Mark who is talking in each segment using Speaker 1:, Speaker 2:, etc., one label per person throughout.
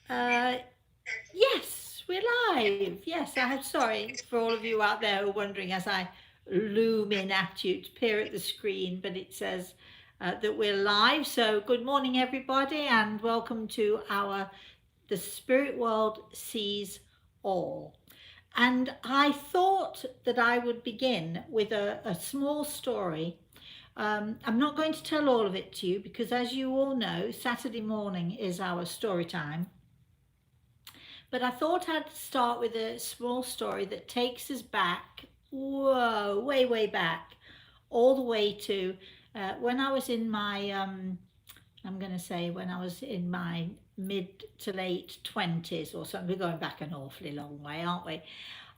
Speaker 1: Uh, yes, we're live. Yes, I'm sorry for all of you out there who are wondering as I loom in at you to peer at the screen, but it says that we're live. So, good morning, everybody, and welcome to our The Spirit World Sees All. And I thought that I would begin with a small story. I'm not going to tell all of it to you because, as you all know, Saturday morning is our story time. But I thought I'd start with a small story that takes us back, whoa, way, way back, all the way to when I was in my, I'm going to say when I was in my mid to late 20s or something. We're going back an awfully long way, aren't we?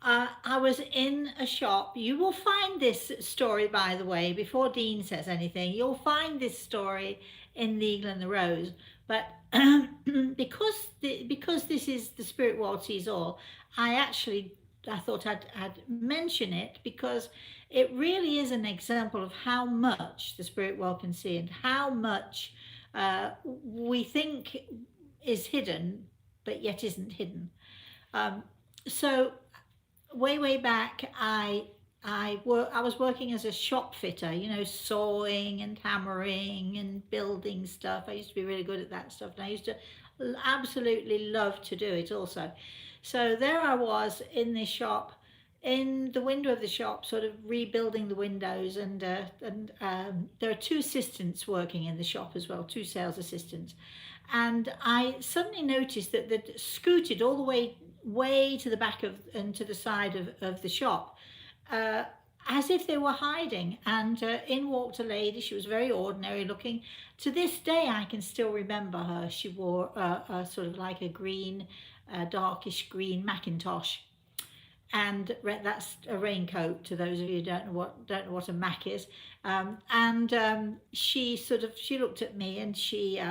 Speaker 1: I was in a shop. You will find this story, by the way, before Dean says anything. You'll find this story in The Eagle and the Rose. But because this is the Spirit World Sees All, I thought I'd mention it because it really is an example of how much the Spirit World can see and how much we think is hidden, but yet isn't hidden. Um, so way back, I was working as a shop fitter, sawing and hammering and building stuff. I used to be really good at that stuff, and I used to absolutely love to do it also. So there I was in this shop, in the window of the shop, sort of rebuilding the windows, and there are two assistants working in the shop as well, two sales assistants, and I suddenly noticed that they'd scooted all the way to the back of and to the side of the shop, uh, as if they were hiding. And in walked a lady. She was very ordinary looking. To this day, I can still remember her. She wore a sort of like a green, darkish green Macintosh, and that's a raincoat. To those of you who don't know what a Mac is, and she looked at me and she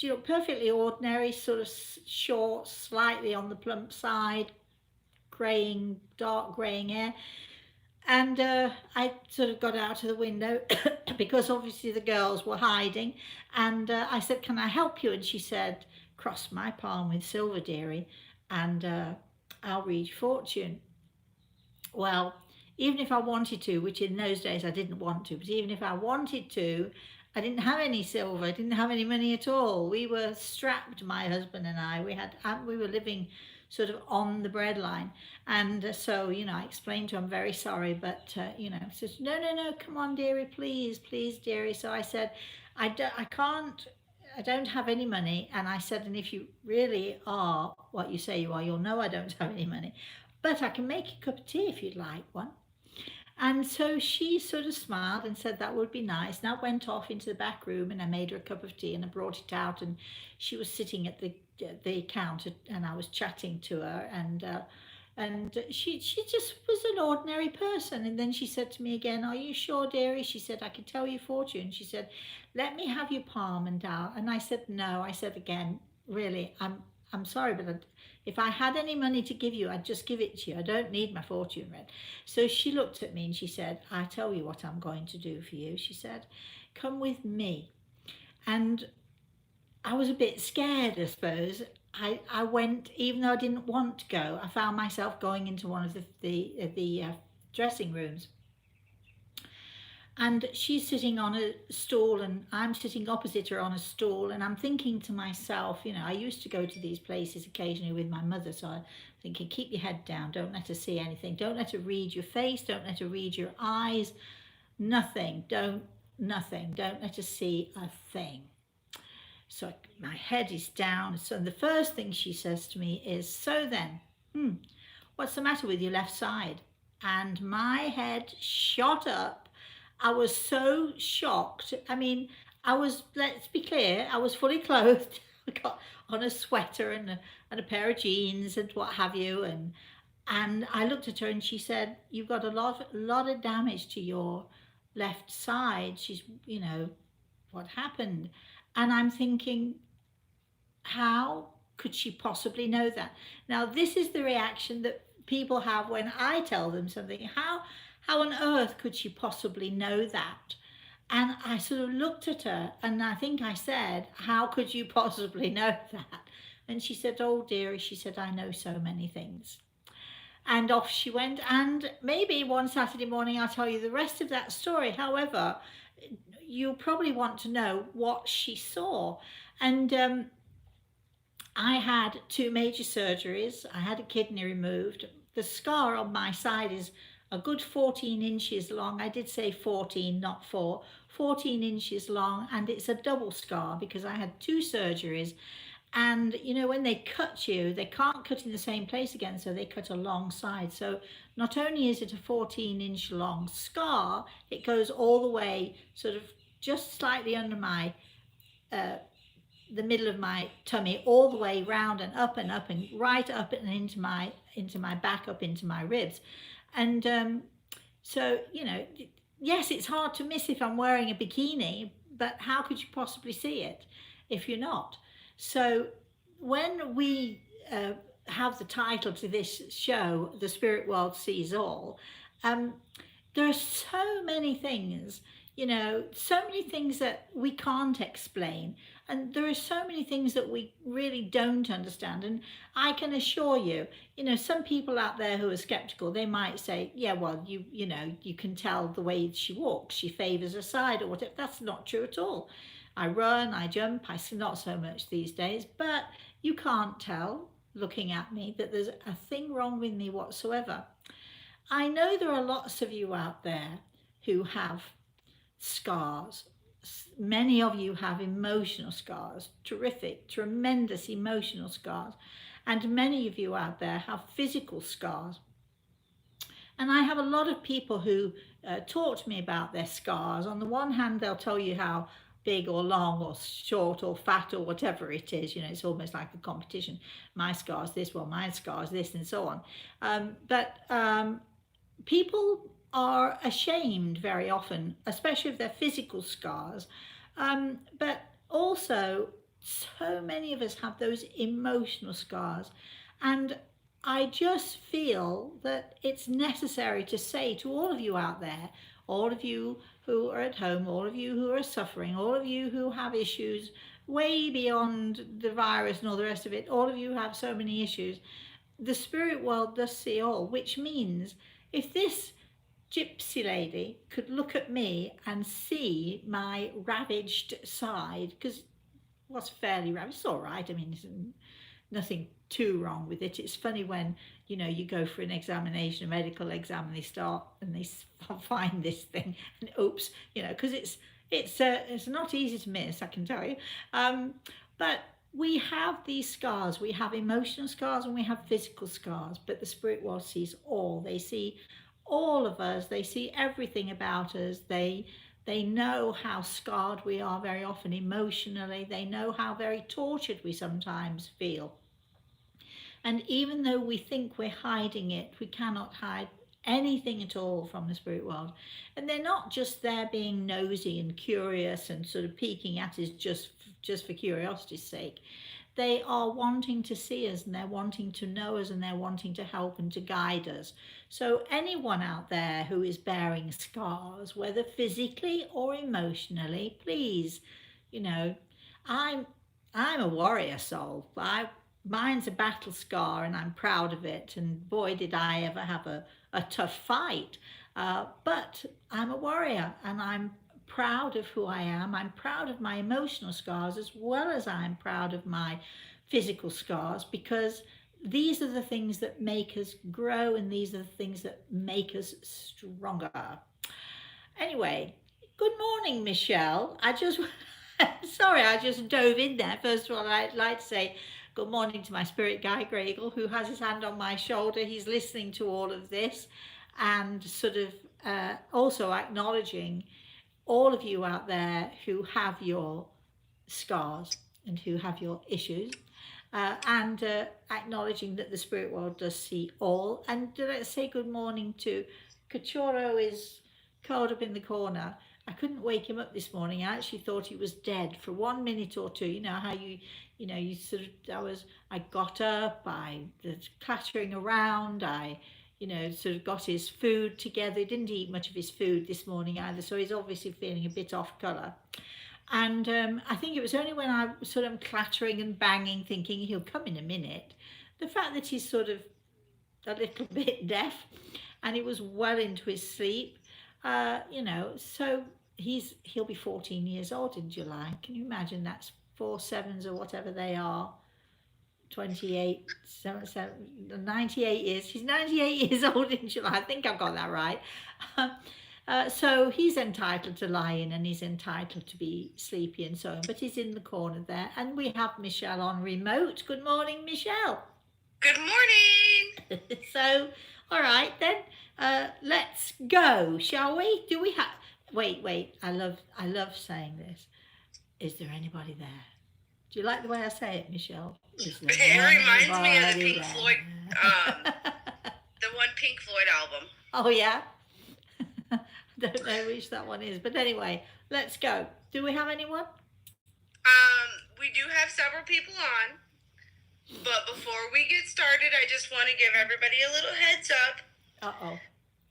Speaker 1: looked perfectly ordinary, sort of short, slightly on the plump side, graying, dark graying hair. And I sort of got out of the window because obviously the girls were hiding. And I said, "Can I help you?" And she said, "Cross my palm with silver, dearie, and I'll read your fortune." Well, even if I wanted to, which in those days I didn't want to, but even if I wanted to, I didn't have any silver. I didn't have any money at all. We were strapped, my husband and I. We were living sort of on the breadline, and so I explained to him, very sorry, but says, "No, no, no, come on, dearie, please, please, dearie." So I said, I can't. I don't have any money. And I said, "And if you really are what you say you are, you'll know I don't have any money. But I can make you a cup of tea if you'd like one." And so she sort of smiled and said that would be nice. And I went off into the back room and I made her a cup of tea and I brought it out. And she was sitting at the counter and I was chatting to her. And she just was an ordinary person. And then she said to me again, "Are you sure, dearie?" She said, "I can tell your fortune." She said, "Let me have your palm and down." And I said, "No." I said again, "Really, I'm sorry, but if I had any money to give you, I'd just give it to you. I don't need my fortune read." So she looked at me and she said, "I tell you what I'm going to do for you." She said, "Come with me." And I was a bit scared, I suppose. I went, even though I didn't want to go. I found myself going into one of the dressing rooms, and she's sitting on a stool and I'm sitting opposite her on a stool, and I'm thinking to myself, I used to go to these places occasionally with my mother, so I'm thinking, keep your head down, don't let her see anything, don't let her read your face, don't let her read your eyes, nothing, don't let her see a thing. So my head is down. So the first thing she says to me is, "So then, what's the matter with your left side?" And my head shot up. I was so shocked. I mean, let's be clear, I was fully clothed. I got on a sweater and a pair of jeans and what have you. And I looked at her and she said, "You've got a lot of damage to your left side." What happened? And I'm thinking, how could she possibly know that? Now, this is the reaction that people have when I tell them something. How on earth could she possibly know that? And I sort of looked at her and I think I said, how could you possibly know that? And she said, oh, dearie, she said, I know so many things. And off she went. And maybe one Saturday morning I'll tell you the rest of that story. However, you'll probably want to know what she saw. And I had two major surgeries. I had a kidney removed. The scar on my side is a good 14 inches long. I did say 14, not 4. 14 inches long, and it's a double scar because I had two surgeries. And you know, when they cut you, they can't cut in the same place again, so they cut alongside. So not only is it a 14-inch long scar, it goes all the way sort of just slightly under my uh, the middle of my tummy, all the way round and up and right up and into my back, up into my ribs. And so, you know, yes, it's hard to miss if I'm wearing a bikini, but how could you possibly see it if you're not? So when we have the title to this show, The Spirit World Sees All, um, there are so many things, you know, so many things that we can't explain. And there are so many things that we really don't understand. And I can assure you, you know, some people out there who are skeptical, they might say, yeah, well, you know, you can tell the way she walks, she favors her side or whatever. That's not true at all. I run, I jump, I see not so much these days, but you can't tell looking at me that there's a thing wrong with me whatsoever. I know there are lots of you out there who have scars. Many of you have emotional scars, terrific, tremendous emotional scars. And many of you out there have physical scars. And I have a lot of people who talk to me about their scars. On the one hand, they'll tell you how big or long or short or fat or whatever it is, you know, it's almost like a competition. My scar's this, well, my scar's this, and so on. But people are ashamed very often, especially of their physical scars. But also, so many of us have those emotional scars. And I just feel that it's necessary to say to all of you out there, all of you who are at home, all of you who are suffering, all of you who have issues way beyond the virus and all the rest of it, all of you who have so many issues, the spirit world does see all, which means if this gypsy lady could look at me and see my ravaged side, because it was fairly ravaged, it's all right, I mean, nothing too wrong with it. It's funny when, you know, you go for an examination, a medical exam, and they start and they find this thing, and oops, you know, because it's not easy to miss, I can tell you. But we have these scars. We have emotional scars and we have physical scars. But the spirit world sees all. They see all of us. They see everything about us. They know how scarred we are very often emotionally. They know how very tortured we sometimes feel. And even though we think we're hiding it, we cannot hide anything at all from the spirit world. And they're not just there being nosy and curious and sort of peeking at us just for curiosity's sake. They are wanting to see us, and they're wanting to know us, and they're wanting to help and to guide us. So anyone out there who is bearing scars, whether physically or emotionally, please, you know, I'm a warrior soul. Mine's a battle scar and I'm proud of it. And boy, did I ever have a tough fight. But I'm a warrior and I'm proud of who I am. I'm proud of my emotional scars as well as I'm proud of my physical scars, because these are the things that make us grow and these are the things that make us stronger. Anyway, good morning, Michelle. Sorry, I just dove in there. First of all, I'd like to say good morning to my spirit guide, Gregor, who has his hand on my shoulder. He's listening to all of this and sort of also acknowledging all of you out there who have your scars and who have your issues, and acknowledging that the spirit world does see all. And let's say good morning to Cachorro, is curled up in the corner. I couldn't wake him up this morning. I actually thought he was dead for 1 minute or two. You know how you sort of, I got up, I was clattering around, sort of got his food together. He didn't eat much of his food this morning either, so he's obviously feeling a bit off colour. And I think it was only when I was sort of clattering and banging, thinking he'll come in a minute, the fact that he's sort of a little bit deaf and he was well into his sleep, so he'll be 14 years old in July. Can you imagine? That's 4 7s or whatever they are. 28, 98 years. He's 98 years old in July. I think I've got that right. So he's entitled to lie in and he's entitled to be sleepy and so on. But he's in the corner there. And we have Michelle on remote. Good morning, Michelle.
Speaker 2: Good morning.
Speaker 1: So, all right then. Let's go, shall we? Do we have? Wait. I love saying this. Is there anybody there? Do you like the way I say it, Michelle?
Speaker 2: It reminds me of the Pink Floyd, the one Pink Floyd album.
Speaker 1: Oh, yeah? I don't know which that one is. But anyway, let's go. Do we have anyone?
Speaker 2: We do have several people on. But before we get started, I just want to give everybody a little heads up.
Speaker 1: Uh-oh.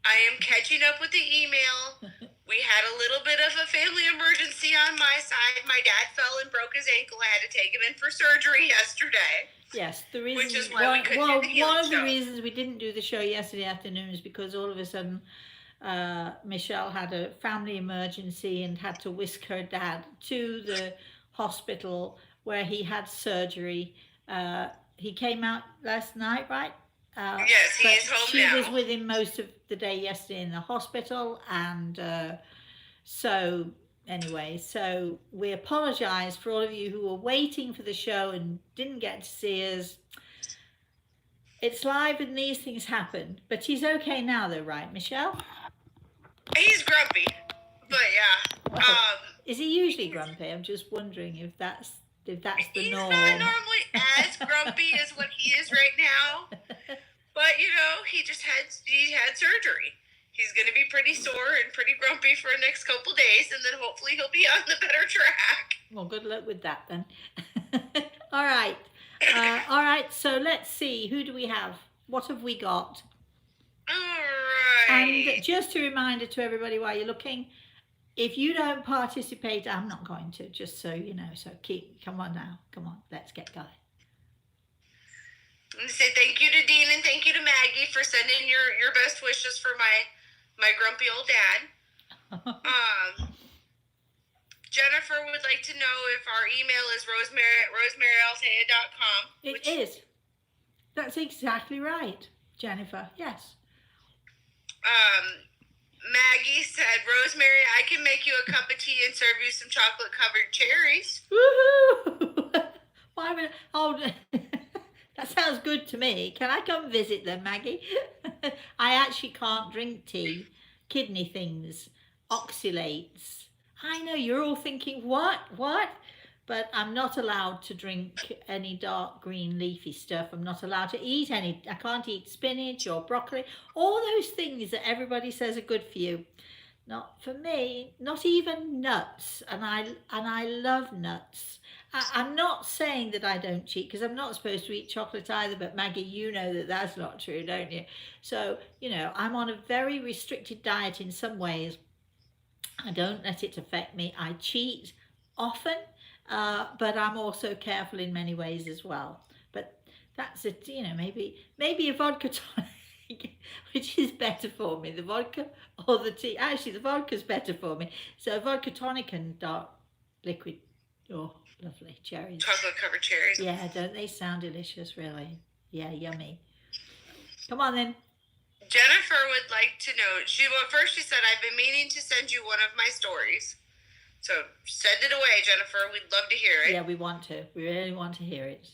Speaker 2: I am catching up with the email. We had a little bit of a family emergency on my side. My dad fell and broke his ankle. I had to take him in for surgery yesterday.
Speaker 1: Yes, the reason.
Speaker 2: Which is why we couldn't do the healing
Speaker 1: one of the
Speaker 2: show.
Speaker 1: reasons we didn't do the show yesterday afternoon is because all of a sudden Michelle had a family emergency and had to whisk her dad to the hospital where he had surgery. He came out last night, right?
Speaker 2: Yes, he is home now.
Speaker 1: She was with him most of the day yesterday in the hospital, and so we apologise for all of you who were waiting for the show and didn't get to see us. It's live and these things happen, but he's okay now though, right, Michelle?
Speaker 2: He's grumpy, but yeah.
Speaker 1: Well, is he usually grumpy? I'm just wondering if that's the norm.
Speaker 2: He's not normally as grumpy as what he is right now. But, he had surgery. He's going to be pretty sore and pretty grumpy for the next couple days, and then hopefully he'll be on the better track.
Speaker 1: Well, good luck with that then. All right. So let's see. Who do we have? What have we got?
Speaker 2: All right.
Speaker 1: And just a reminder to everybody while you're looking, if you don't participate, I'm not going to, just so you know. So come on now. Come on, let's get going.
Speaker 2: I say thank you to Dean and thank you to Maggie for sending your best wishes for my grumpy old dad. Jennifer would like to know if our email is rosemary@rosemaryaltea.com.
Speaker 1: It is. That's exactly right, Jennifer. Yes.
Speaker 2: Maggie said, Rosemary, I can make you a cup of tea and serve you some chocolate-covered cherries.
Speaker 1: Woohoo! Why would? Oh, that sounds good to me. Can I come visit them, Maggie? I actually can't drink tea. Kidney things, oxalates. I know you're all thinking, what? But I'm not allowed to drink any dark green leafy stuff. I'm not allowed to eat any. I can't eat spinach or broccoli. All those things that everybody says are good for you. Not for me. Not even nuts. And I love nuts. I'm not saying that I don't cheat because I'm not supposed to eat chocolate either. But Maggie, you know that that's not true, don't you? So, I'm on a very restricted diet in some ways. I don't let it affect me. I cheat often. But I'm also careful in many ways as well. But that's it, maybe a vodka tonic, which is better for me, the vodka or the tea. Actually, the vodka's better for me. So vodka tonic and dark liquid. Oh, lovely. Cherries.
Speaker 2: Chocolate-covered cherries.
Speaker 1: Yeah, don't they sound delicious, really? Yeah, yummy. Come on then.
Speaker 2: Jennifer would like to know, first she said, I've been meaning to send you one of my stories. So send it away, Jennifer. We'd love to hear it.
Speaker 1: Yeah, we want to. We really want to hear it.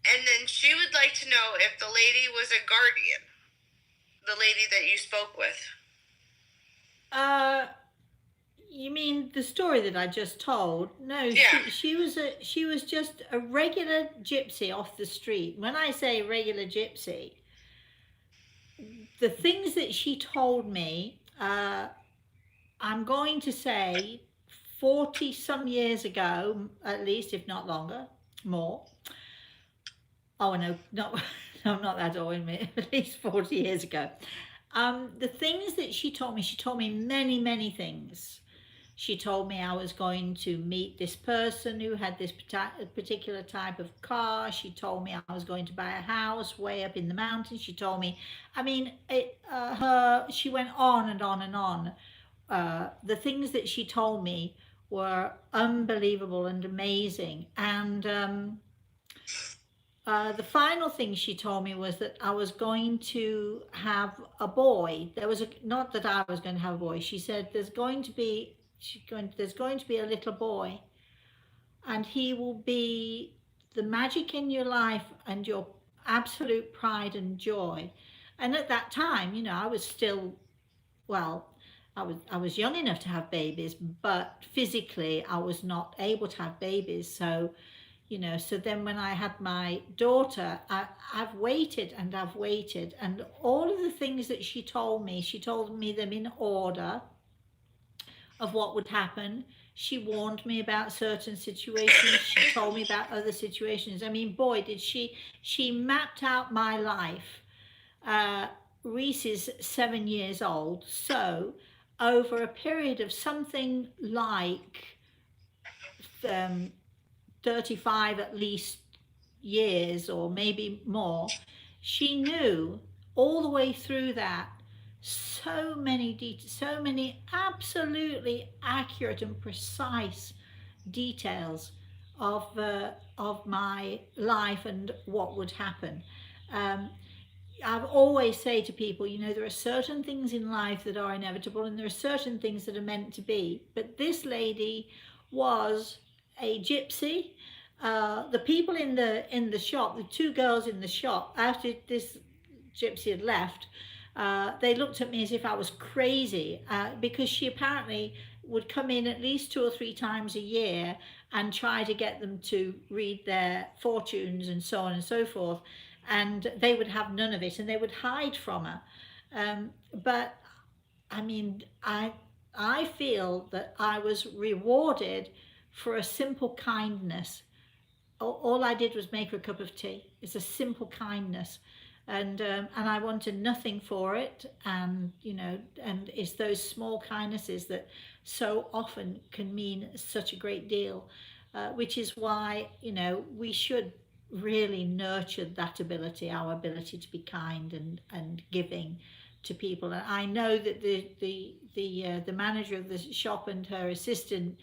Speaker 2: And then she would like to know if the lady was a guardian. The lady that you spoke with.
Speaker 1: You mean the story that I just told? No,
Speaker 2: yeah.
Speaker 1: she was just a regular gypsy off the street. When I say regular gypsy, the things that she told me, I'm going to say 40 some years ago, at least, if not longer, more. Oh no, not I'm not that old, at least 40 years ago. The things that she told me many, many things. She told me I was going to meet this person who had this particular type of car. She told me I was going to buy a house way up in the mountains. She told me, I mean, she went on and on and on. The things that she told me were unbelievable and amazing. And the final thing she told me was that I was going to have a boy. Not that I was going to have a boy. She said there's going to be a little boy, and he will be the magic in your life and your absolute pride and joy. And at that time, I was still, well, I was young enough to have babies, but physically I was not able to have babies. So so then when I had my daughter, I've waited and I've waited, and all of the things that she told me them in order of what would happen. She warned me about certain situations. She told me about other situations. I mean, boy, did she mapped out my life. Reese is 7 years old, so over a period of something like 35 at least years, or maybe more, she knew all the way through that so many details, so many absolutely accurate and precise details of my life and what would happen. I've always say to people, there are certain things in life that are inevitable, and there are certain things that are meant to be. But this lady was a gypsy. The people in the shop, the two girls in the shop, after this gypsy had left, they looked at me as if I was crazy, because she apparently would come in at least 2 or 3 times a year and try to get them to read their fortunes and so on and so forth, and they would have none of it, and they would hide from her. But I mean, I feel that I was rewarded for a simple kindness. All I did was make her a cup of tea. It's a simple kindness, and I wanted nothing for it. And and it's those small kindnesses that so often can mean such a great deal, which is why we should really nurture that ability, our ability to be kind and giving to people. And I know that the manager of the shop and her assistant,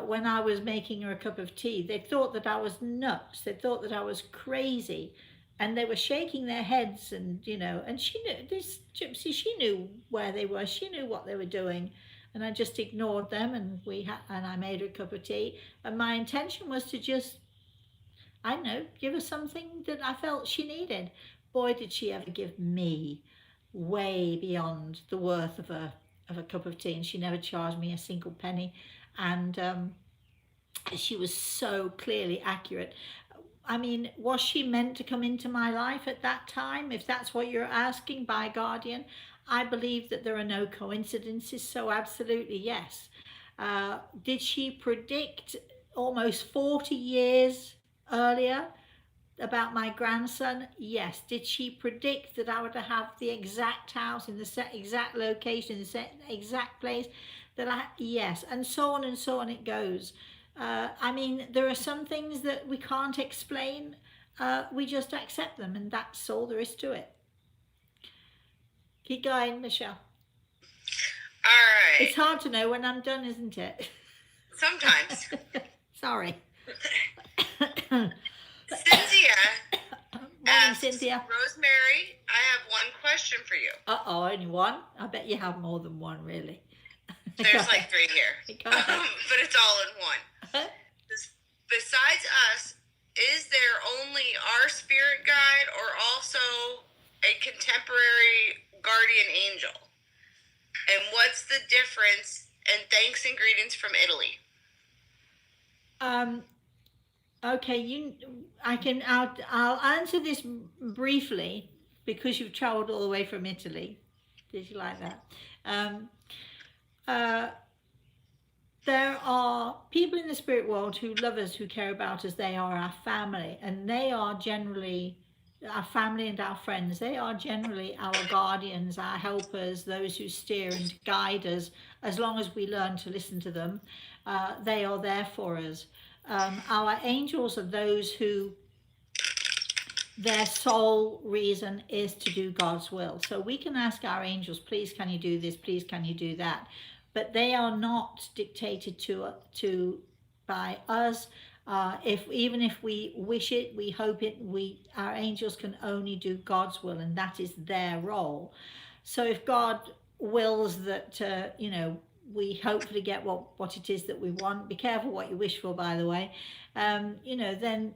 Speaker 1: when I was making her a cup of tea, they thought that I was nuts. They thought that I was crazy, and they were shaking their heads. And and she knew, this gypsy, she knew where they were. She knew what they were doing, and I just ignored them. And I made her a cup of tea. And my intention was to just, I don't know, give her something that I felt she needed. Boy, did she ever give me way beyond the worth of a cup of tea, and she never charged me a single penny. And she was so clearly accurate. I mean, was she meant to come into my life at that time? If that's what you're asking, by guardian, I believe that there are no coincidences, so absolutely yes. Did she predict almost 40 years earlier about my grandson? Yes. Did she predict that I would have the exact house in the exact location, the exact place? Yes, and so on it goes. I mean, there are some things that we can't explain. We just accept them, and that's all there is to it. Keep going, Michelle.
Speaker 2: All right.
Speaker 1: It's hard to know when I'm done, isn't it?
Speaker 2: Sometimes.
Speaker 1: Sorry.
Speaker 2: Cynthia asks,
Speaker 1: Cynthia.
Speaker 2: Rosemary, I have one question for you.
Speaker 1: Uh-oh, only one? I bet you have more than one, really.
Speaker 2: There's like 3 here. But it's all in one. Besides us, is there only our spirit guide or also a contemporary guardian angel? And what's the difference? And thanks and greetings from Italy.
Speaker 1: Okay, I'll answer this briefly, because you've traveled all the way from Italy. Did you like that? There are people in the spirit world who love us, who care about us. They are our family, and they are generally our family and our friends, they are generally our guardians, our helpers, those who steer and guide us. As long as we learn to listen to them, they are there for us. Our angels are those who their sole reason is to do God's will. So we can ask our angels, please can you do this, please can you do that, but they are not dictated to by us. If even if we wish it, we hope it, our angels can only do God's will, and that is their role. So if God wills that we hopefully get what it is that we want, be careful what you wish for, by the way, then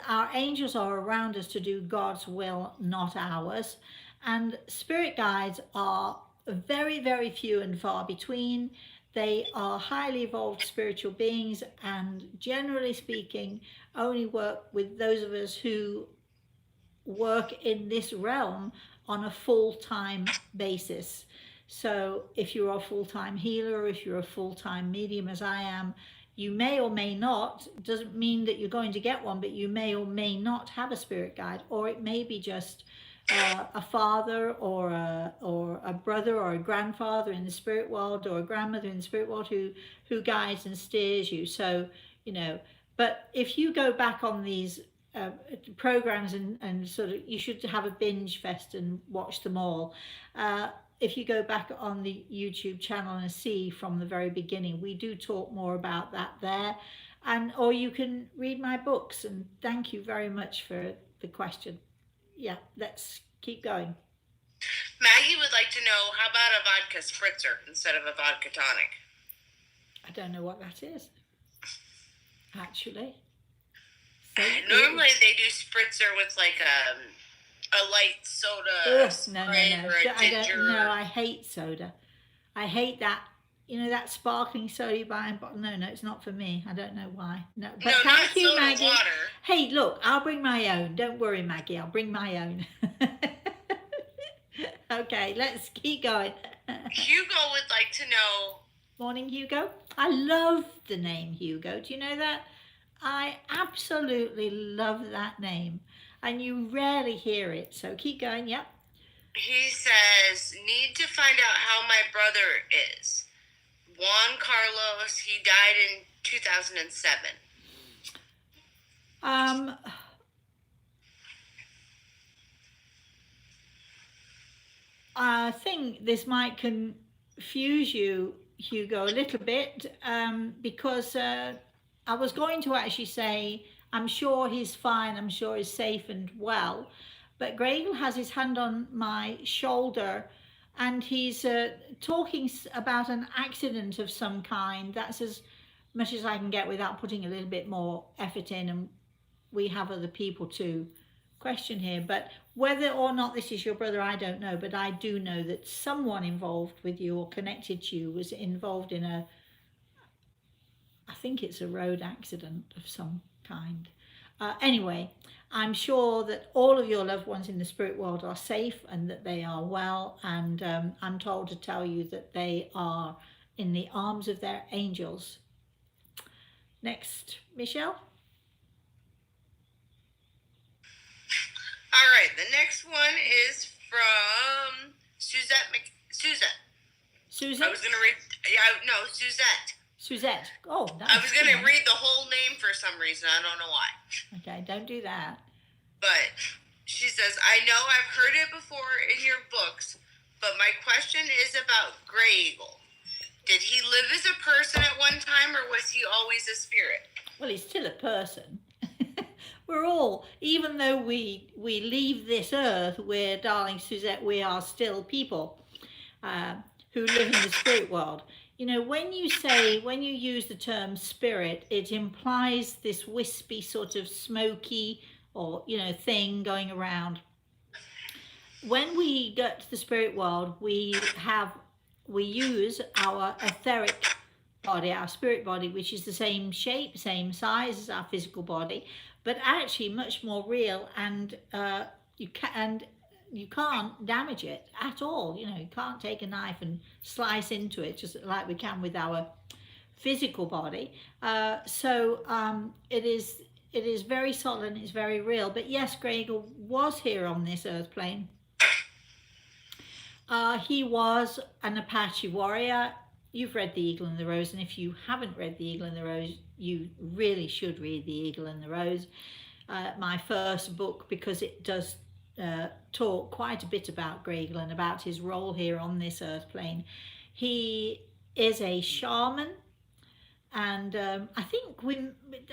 Speaker 1: our angels are around us to do God's will, not ours. And spirit guides are very, very few and far between. They are highly evolved spiritual beings, and generally speaking, only work with those of us who work in this realm on a full-time basis. So if you're a full-time healer, if you're a full-time medium as I am, you may or may not, doesn't mean that you're going to get one, but you may or may not have a spirit guide, or it may be just a father or a brother or a grandfather in the spirit world, or a grandmother in the spirit world who guides and steers you. So, but if you go back on these programs and sort of, you should have a binge fest and watch them all. If you go back on the YouTube channel and see from the very beginning, we do talk more about that there, or you can read my books. And thank you very much for the question. Yeah, let's keep going.
Speaker 2: Maggie would like to know, how about a vodka spritzer instead of a vodka tonic?
Speaker 1: I don't know what that is, actually.
Speaker 2: So normally they do spritzer with like a light soda,
Speaker 1: no.
Speaker 2: or a ginger.
Speaker 1: I hate soda. I hate that. That sparkling soda you buy in bottle. No, it's not for me. I don't know why. No, but
Speaker 2: no,
Speaker 1: thank you,
Speaker 2: soda,
Speaker 1: Maggie.
Speaker 2: Water.
Speaker 1: Hey, look, I'll bring my own. Don't worry, Maggie. I'll bring my own. Okay, let's keep going.
Speaker 2: Hugo would like to know.
Speaker 1: Morning, Hugo. I love the name Hugo. Do you know that? I absolutely love that name, and you rarely hear it. So keep going. Yep.
Speaker 2: He says, need to find out how my brother is. Juan Carlos, he died in 2007.
Speaker 1: I think this might confuse you, Hugo, a little bit, because I was going to actually say, I'm sure he's fine, I'm sure he's safe and well, but Gregel has his hand on my shoulder, and he's talking about an accident of some kind. That's as much as I can get without putting a little bit more effort in, and we have other people to question here. But whether or not this is your brother, I don't know, but I do know that someone involved with you or connected to you was involved in I think it's a road accident of some kind. Anyway, I'm sure that all of your loved ones in the spirit world are safe and that they are well, and I'm told to tell you that they are in the arms of their angels. Next, Michelle.
Speaker 2: All right, the next one is from Suzette.
Speaker 1: Susan?
Speaker 2: I was going to read, Suzette.
Speaker 1: Suzette. Oh, nice.
Speaker 2: I was going to read the whole name for some reason. I don't know why.
Speaker 1: Okay, don't do that.
Speaker 2: But she says, I know I've heard it before in your books, but my question is about Grey Eagle. Did he live as a person at one time, or was he always a spirit?
Speaker 1: Well, he's still a person. We're all, even though we leave this earth, darling Suzette, we are still people who live in the spirit world. When you use the term spirit, it implies this wispy sort of smoky or, thing going around. When we get to the spirit world, we use our etheric body, our spirit body, which is the same shape, same size as our physical body, but actually much more real, and you can't damage it at all. You can't take a knife and slice into it just like we can with our physical body. So it it is very solid and it's very real. But yes, Grey Eagle was here on this earth plane. He was an Apache warrior. You've read The Eagle and the Rose, and if you haven't read The Eagle and the Rose, you really should read The Eagle and the Rose, my first book, because it does talk quite a bit about Grey Eagle and about his role here on this earth plane. He is a shaman, and I think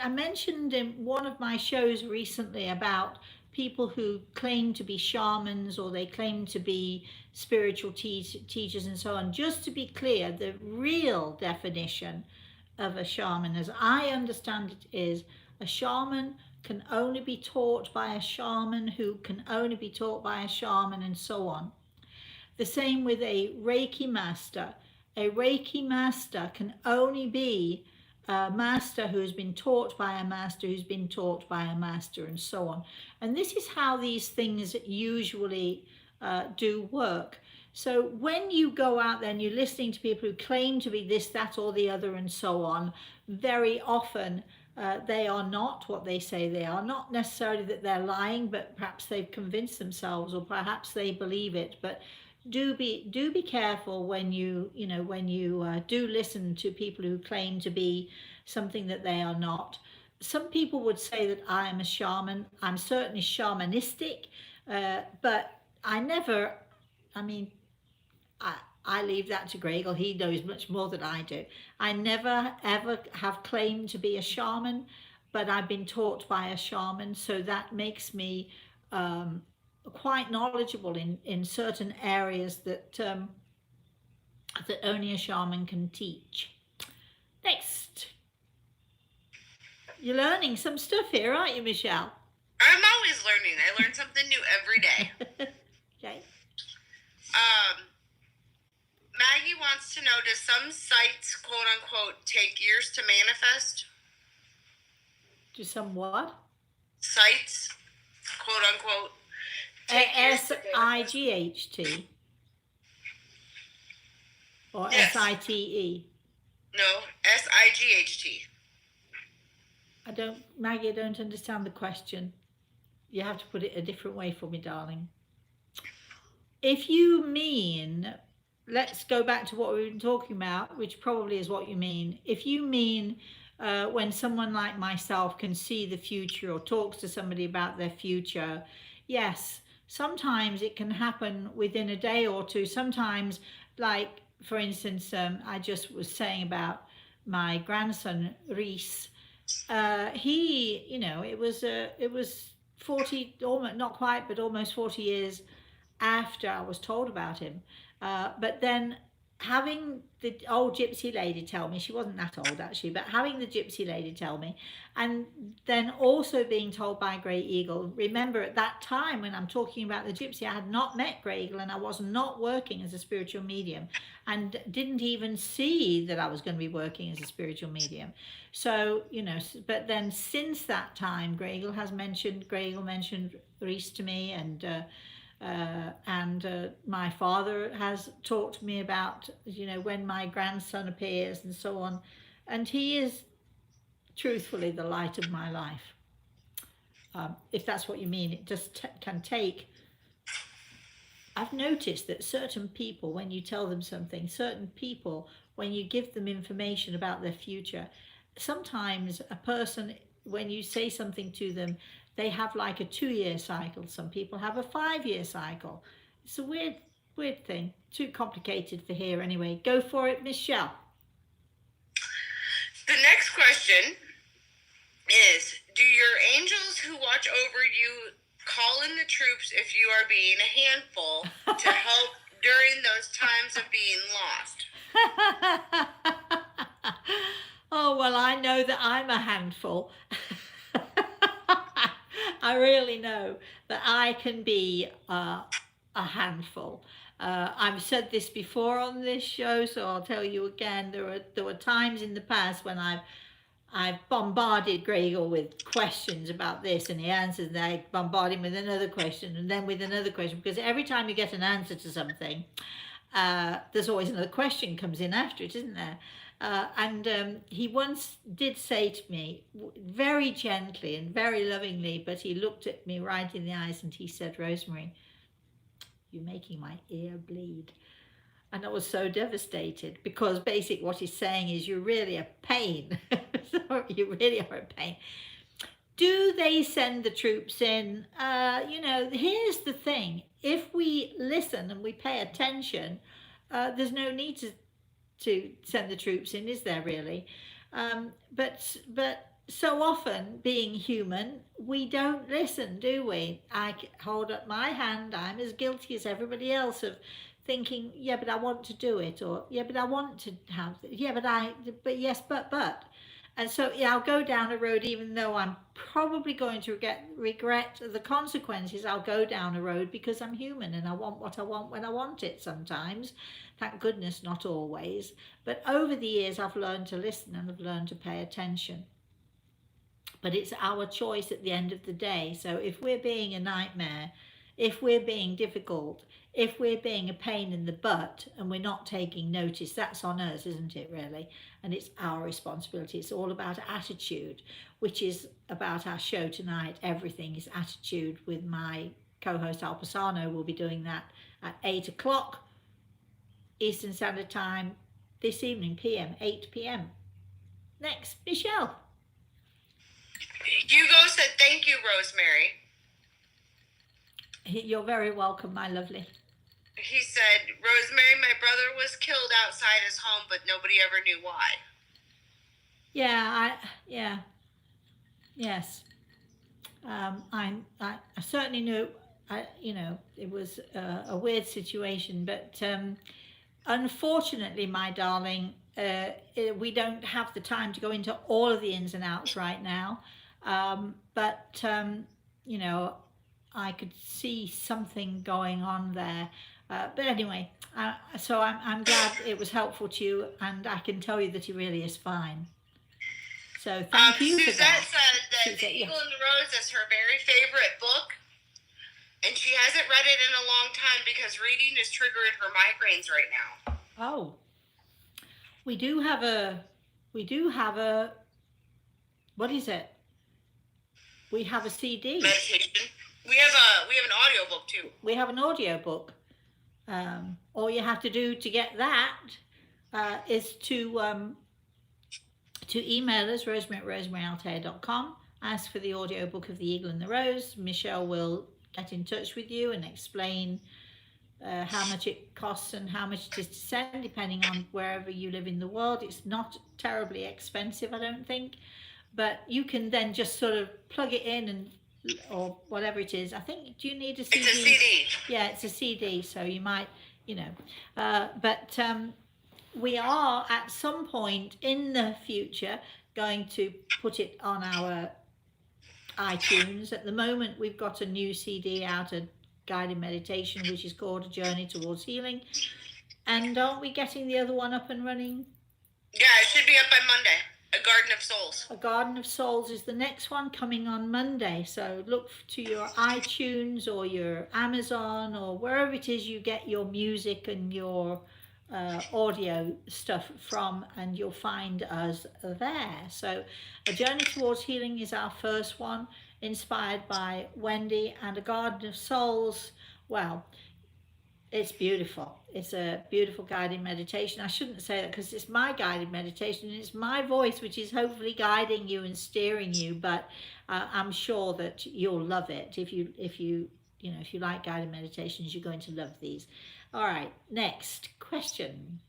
Speaker 1: I mentioned in one of my shows recently about people who claim to be shamans or they claim to be spiritual teachers and so on. Just to be clear, the real definition of a shaman, as I understand it, is a shaman can only be taught by a shaman who can only be taught by a shaman, and so on. The same with a Reiki master. A Reiki master can only be a master who has been taught by a master who's been taught by a master, and so on. And this is how these things usually do work. So when you go out there and you're listening to people who claim to be this, that, or the other, and so on, very often they are not what they say they are. Not necessarily that they're lying, but perhaps they've convinced themselves, or perhaps they believe it. But do be careful when you do listen to people who claim to be something that they are not. Some people would say that I am a shaman. I'm certainly shamanistic, but I leave that to Grey Eagle. He knows much more than I do. I never ever have claimed to be a shaman, but I've been taught by a shaman, so that makes me quite knowledgeable in certain areas that that only a shaman can teach. Next. You're learning some stuff here, aren't you, Michelle?
Speaker 2: I'm always learning. I learn something new every day.
Speaker 1: Okay.
Speaker 2: Maggie wants to know, does some sites, quote unquote, take years to manifest?
Speaker 1: Do some what?
Speaker 2: Sites, quote unquote, take years to manifest?
Speaker 1: SIGHT or
Speaker 2: Yes.
Speaker 1: SITE?
Speaker 2: No, SIGHT.
Speaker 1: Maggie, I don't understand the question. You have to put it a different way for me, darling. If you mean, let's go back to what we've been talking about, which probably is what you mean. If you mean when someone like myself can see the future or talks to somebody about their future, yes, sometimes it can happen within a day or two. Sometimes, like, for instance, I just was saying about my grandson, Reese. He, it was 40, almost, not quite, but almost 40 years after I was told about him. But then having the old gypsy lady tell me, she wasn't that old actually, but having the gypsy lady tell me, and then also being told by Grey Eagle. Remember, at that time when I'm talking about the gypsy, I had not met Grey Eagle and I was not working as a spiritual medium and didn't even see that I was going to be working as a spiritual medium. So, but then since that time, Grey Eagle mentioned Reese to me, and my father has talked to me about, when my grandson appears and so on. And he is truthfully the light of my life. If that's what you mean, it just can take. I've noticed that certain people, when you tell them something, certain people, when you give them information about their future, sometimes a person, when you say something to them, they have like a 2-year cycle. Some people have a 5-year cycle. It's a weird thing. Too complicated for here anyway. Go for it, Michelle.
Speaker 2: The next question is, do your angels who watch over you call in the troops if you are being a handful to help during those times of being lost?
Speaker 1: Oh, well, I know that I'm a handful. I really know that I can be a handful. I've said this before on this show, so I'll tell you again. There were times in the past when I've bombarded Grey Eagle with questions about this, and he answers, and I bombard him with another question, and then with another question, because every time you get an answer to something, there's always another question comes in after it, isn't there? And he once did say to me, very gently and very lovingly, but he looked at me right in the eyes and he said, "Rosemary, you're making my ear bleed." And I was so devastated because basically what he's saying is, you're really a pain. So you really are a pain. Do they send the troops in? Here's the thing. If we listen and we pay attention, there's no need to send the troops in, is there really? But so often, being human, we don't listen, do we? Hold up my hand. I'm as guilty as everybody else of thinking, yeah, but I want to do it, or yeah, but I want to have, yeah, but yes, but. And so, yeah, I'll go down a road even though I'm probably going to regret the consequences. I'll go down a road because I'm human and I want what I want when I want it sometimes. Thank goodness, not always. But over the years, I've learned to listen and I've learned to pay attention. But it's our choice at the end of the day. So if we're being a nightmare, if we're being difficult, if we're being a pain in the butt and we're not taking notice, that's on us, isn't it, really? And it's our responsibility. It's all about attitude, which is about our show tonight. Everything is attitude, with my co-host Al Pisano. Will be doing that at 8 o'clock Eastern Standard Time this evening, PM, 8 p.m. Next, Michelle.
Speaker 2: Hugo said, "Thank you, Rosemary."
Speaker 1: You're very welcome, my lovely.
Speaker 2: He said, "Rosemary, my brother was killed outside his home, but nobody ever knew why."
Speaker 1: Yes. I certainly knew. It was a weird situation, but unfortunately, my darling, we don't have the time to go into all of the ins and outs right now. But I could see something going on there. But anyway, so I'm glad it was helpful to you, and I can tell you that he really is fine. So thank you for that.
Speaker 2: Suzette said that The Eagle and the Rose is her very favorite book, and she hasn't read it in a long time because reading is triggering her migraines right now.
Speaker 1: Oh, we do have a, what is it? We have a CD.
Speaker 2: Meditation. We have an audiobook too.
Speaker 1: We have an audiobook. All you have to do to get that is to email us, rosemary@rosemaryaltair.com. Ask for the audiobook of The Eagle and the Rose. Michelle will get in touch with you and explain how much it costs and how much it is to send, depending on wherever you live in the world. It's not terribly expensive, I don't think, but you can then just sort of plug it in or whatever it is. I think, do you need a CD?
Speaker 2: It's a CD.
Speaker 1: Yeah, it's a CD, so you might, but we are at some point in the future going to put it on our iTunes. At the moment, we've got a new CD out, a guided meditation, which is called A Journey Towards Healing. And aren't we getting the other one up and running?
Speaker 2: Yeah, it should be up by Monday. A Garden of Souls.
Speaker 1: A Garden of Souls is the next one, coming on Monday. So look to your iTunes or your Amazon or wherever it is you get your music and your audio stuff from, and you'll find us there. So A Journey Towards Healing is our first one, inspired by Wendy, and A Garden of Souls, well, it's beautiful. It's a beautiful guided meditation. I shouldn't say that because it's my guided meditation and it's my voice which is hopefully guiding you and steering you, but I'm sure that you'll love it. If you like guided meditations, you're going to love these. All right, next question.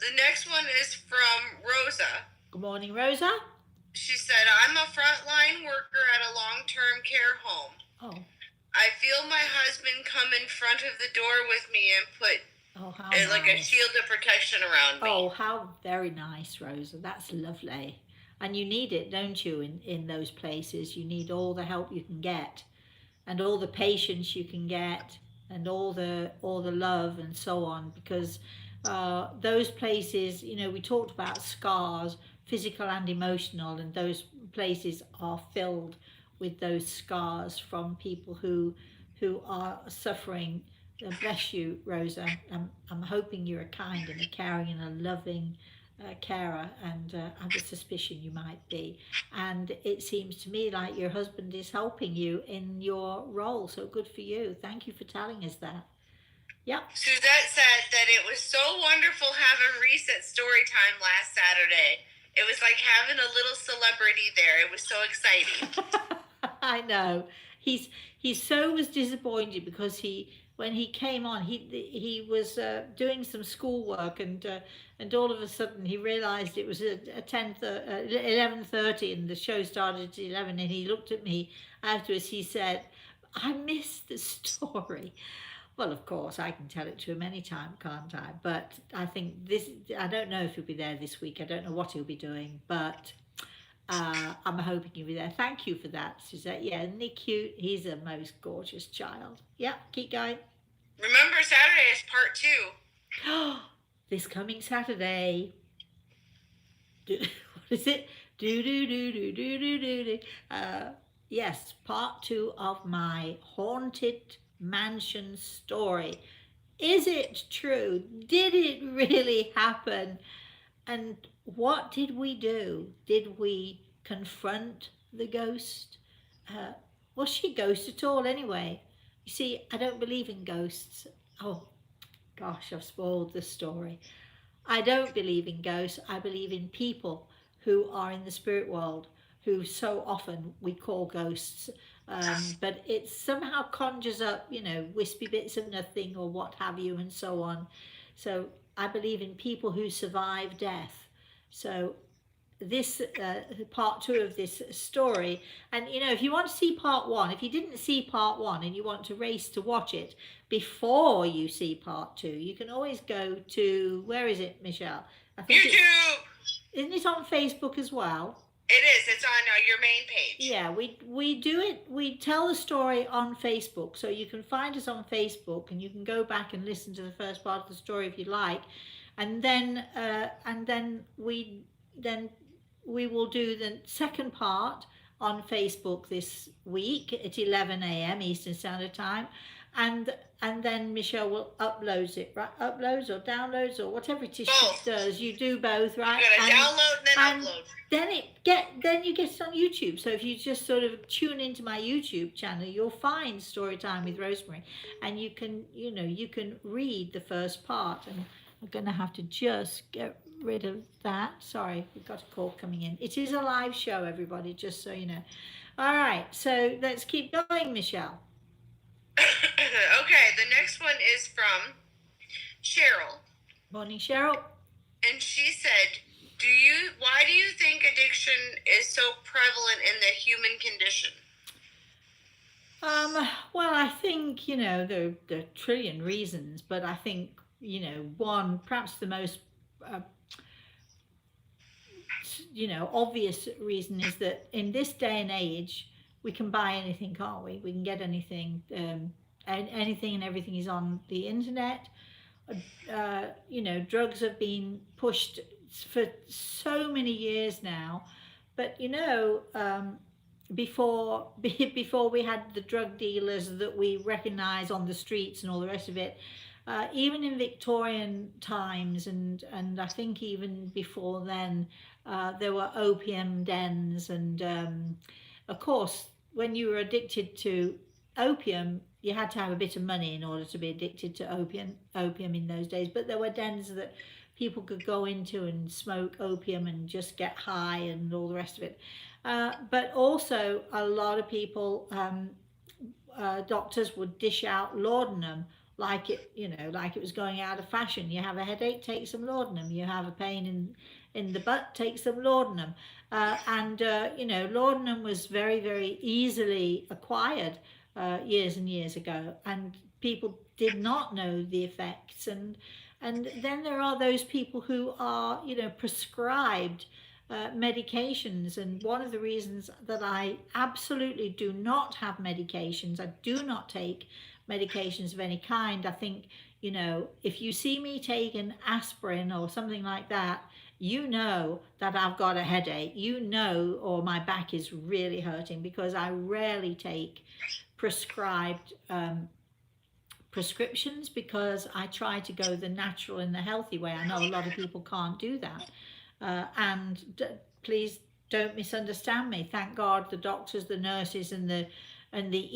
Speaker 2: The next one is from Rosa.
Speaker 1: Good morning, Rosa.
Speaker 2: She said, "I'm a frontline worker at a long-term care home.
Speaker 1: Oh.
Speaker 2: I feel my husband come in front of the door with me and put like a shield of protection around me."
Speaker 1: Oh, how very nice, Rosa. That's lovely. And you need it, don't you, in those places? You need all the help you can get and all the patience you can get and all the love and so on, because those places, we talked about scars, physical and emotional, and those places are filled with those scars from people who are suffering Bless you, Rosa. I'm hoping you're a kind and a caring and a loving carer, and I have a suspicion you might be. And it seems to me like your husband is helping you in your role. So good for you. Thank you for telling us that. Yep.
Speaker 2: Suzette said that it was so wonderful having Reese at story time last Saturday. It was like having a little celebrity there. It was so exciting.
Speaker 1: I know. He so was disappointed because when he came on he was doing some schoolwork, and all of a sudden he realized it was a 11:30 and the show started at 11, and he looked at me afterwards. He said, I missed the story. Well, of course, I can tell it to him anytime, can't I? But I think I don't know if he'll be there this week. I don't know what he'll be doing, but I'm hoping he'll be there. Thank you for that, Suzette. Yeah, isn't he cute? He's a most gorgeous child. Yeah, keep going.
Speaker 2: Remember, Saturday is part 2.
Speaker 1: This coming Saturday. What is it? Yes, part 2 of my haunted mansion story. Is it true? Did it really happen? And what did we do? Did we confront the ghost? Was she a ghost at all anyway? You see, I don't believe in ghosts. Oh gosh, I've spoiled the story. I don't believe in ghosts. I believe in people who are in the spirit world, who so often we call ghosts. But it somehow conjures up, wispy bits of nothing or what have you, and so on. So I believe in people who survive death. So this part 2 of this story, and if you want to see part 1, if you didn't see part 1 and you want to race to watch it before you see part 2, you can always go to, where is it, Michelle?
Speaker 2: I think YouTube.
Speaker 1: Isn't it on Facebook as well?
Speaker 2: It is. It's on your main page.
Speaker 1: Yeah, we do it. We tell the story on Facebook, so you can find us on Facebook, and you can go back and listen to the first part of the story if you like, and then we will do the second part on Facebook this week at 11 a.m. Eastern Standard Time, and then Michelle will uploads it, right? Uploads or downloads or whatever it is she does. You do both, right?
Speaker 2: You gotta download and then upload.
Speaker 1: Then you get it on YouTube. So if you just sort of tune into my YouTube channel, you'll find Storytime with Rosemary, and you can read the first part. And I'm gonna have to just get rid of that. Sorry, we've got a call coming in. It is a live show, everybody, just so you know. All right, so let's keep going, Michelle.
Speaker 2: Okay, the next one is from Cheryl.
Speaker 1: Morning, Cheryl.
Speaker 2: And she said, why do you think addiction is so prevalent in the human condition?
Speaker 1: Well, I think, there are a trillion reasons, but I think, one, perhaps the most, obvious reason is that in this day and age, we can buy anything, can't we? We can get anything, anything and everything is on the internet. Drugs have been pushed for so many years now, but before we had the drug dealers that we recognize on the streets and all the rest of it, even in Victorian times, and I think even before then, there were opium dens, and of course, when you were addicted to opium, you had to have a bit of money in order to be addicted to opium in those days. But there were dens that people could go into and smoke opium and just get high and all the rest of it. But also a lot of people, doctors would dish out laudanum like it was going out of fashion. You have a headache, take some laudanum. You have a pain in the butt, take some laudanum. Laudanum was very, very easily acquired years and years ago, and people did not know the effects. And then there are those people who are, prescribed medications. And one of the reasons that I absolutely do not have medications, I do not take medications of any kind. I think, if you see me take an aspirin or something like that, that I've got a headache, or my back is really hurting, because I rarely take prescribed prescriptions because I try to go the natural and the healthy way. I know a lot of people can't do that. Please don't misunderstand me. Thank God the doctors, the nurses, and the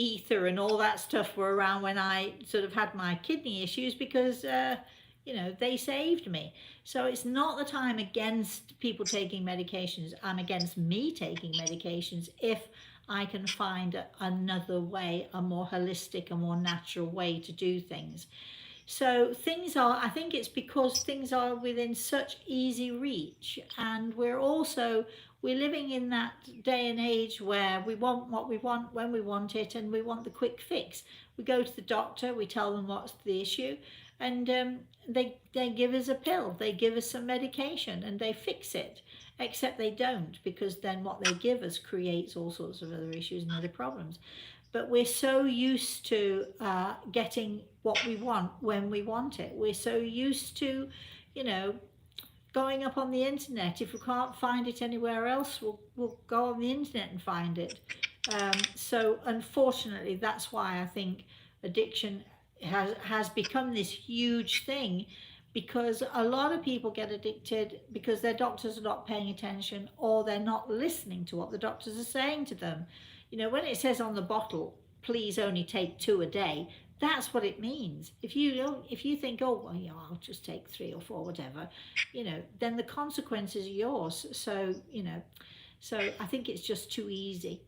Speaker 1: ether and all that stuff were around when I sort of had my kidney issues because they saved me. So it's not that I'm against people taking medications. I'm against me taking medications if I can find another way, a more holistic, a more natural way to do things. So I think it's because things are within such easy reach, and we're living in that day and age where we want what we want when we want it, and we want the quick fix. We go to the doctor, we tell them what's the issue, and they give us a pill, they give us some medication, and they fix it. Except they don't, because then what they give us creates all sorts of other issues and other problems. But we're so used to getting what we want when we want it. We're so used to, going up on the internet. If we can't find it anywhere else, we'll go on the internet and find it. So unfortunately, that's why I think addiction has become this huge thing, because a lot of people get addicted because their doctors are not paying attention, or they're not listening to what the doctors are saying to them. When it says on the bottle, please only take 2 a day, that's what it means. If you think, oh, well, I'll just take 3 or 4, whatever, then the consequences are yours. So I think it's just too easy.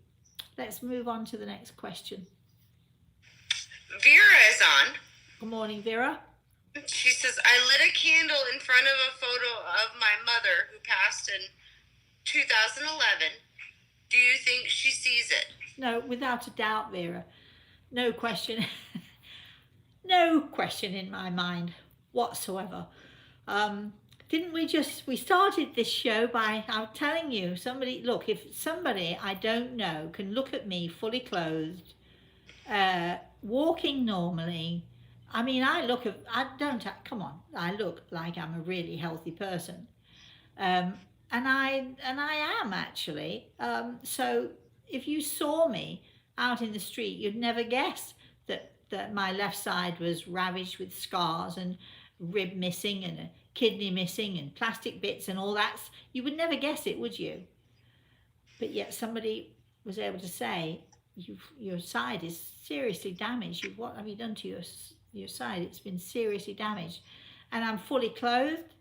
Speaker 1: Let's move on to the next question.
Speaker 2: Vera is on.
Speaker 1: Good morning, Vera.
Speaker 2: She says, I lit a candle in front of a photo of my mother who passed in 2011. Do you think she sees it?
Speaker 1: No, without a doubt, Vera. No question. No question in my mind whatsoever. Didn't we started this show by telling you, if somebody I don't know can look at me fully clothed, walking normally, I look like I'm a really healthy person. And I am actually. So if you saw me out in the street, you'd never guess that my left side was ravaged with scars and rib missing and a kidney missing and plastic bits and all that. You would never guess it, would you? But yet somebody was able to say, your side is seriously damaged. What have you done to your side? It's been seriously damaged. And I'm fully clothed.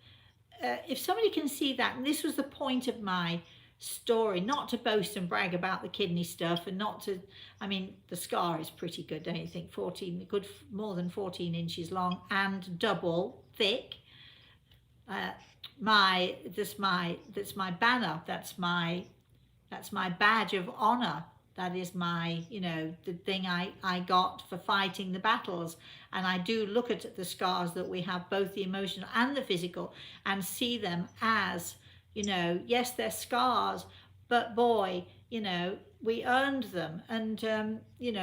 Speaker 1: If somebody can see that, and this was the point of my story, not to boast and brag about the kidney stuff, and the scar is pretty good, don't you think? More than 14 inches long and double thick. That's my banner. That's my badge of honor. That is my, the thing I got for fighting the battles. And I do look at the scars that we have, both the emotional and the physical, and see them as, yes, they're scars, but boy, we earned them. And,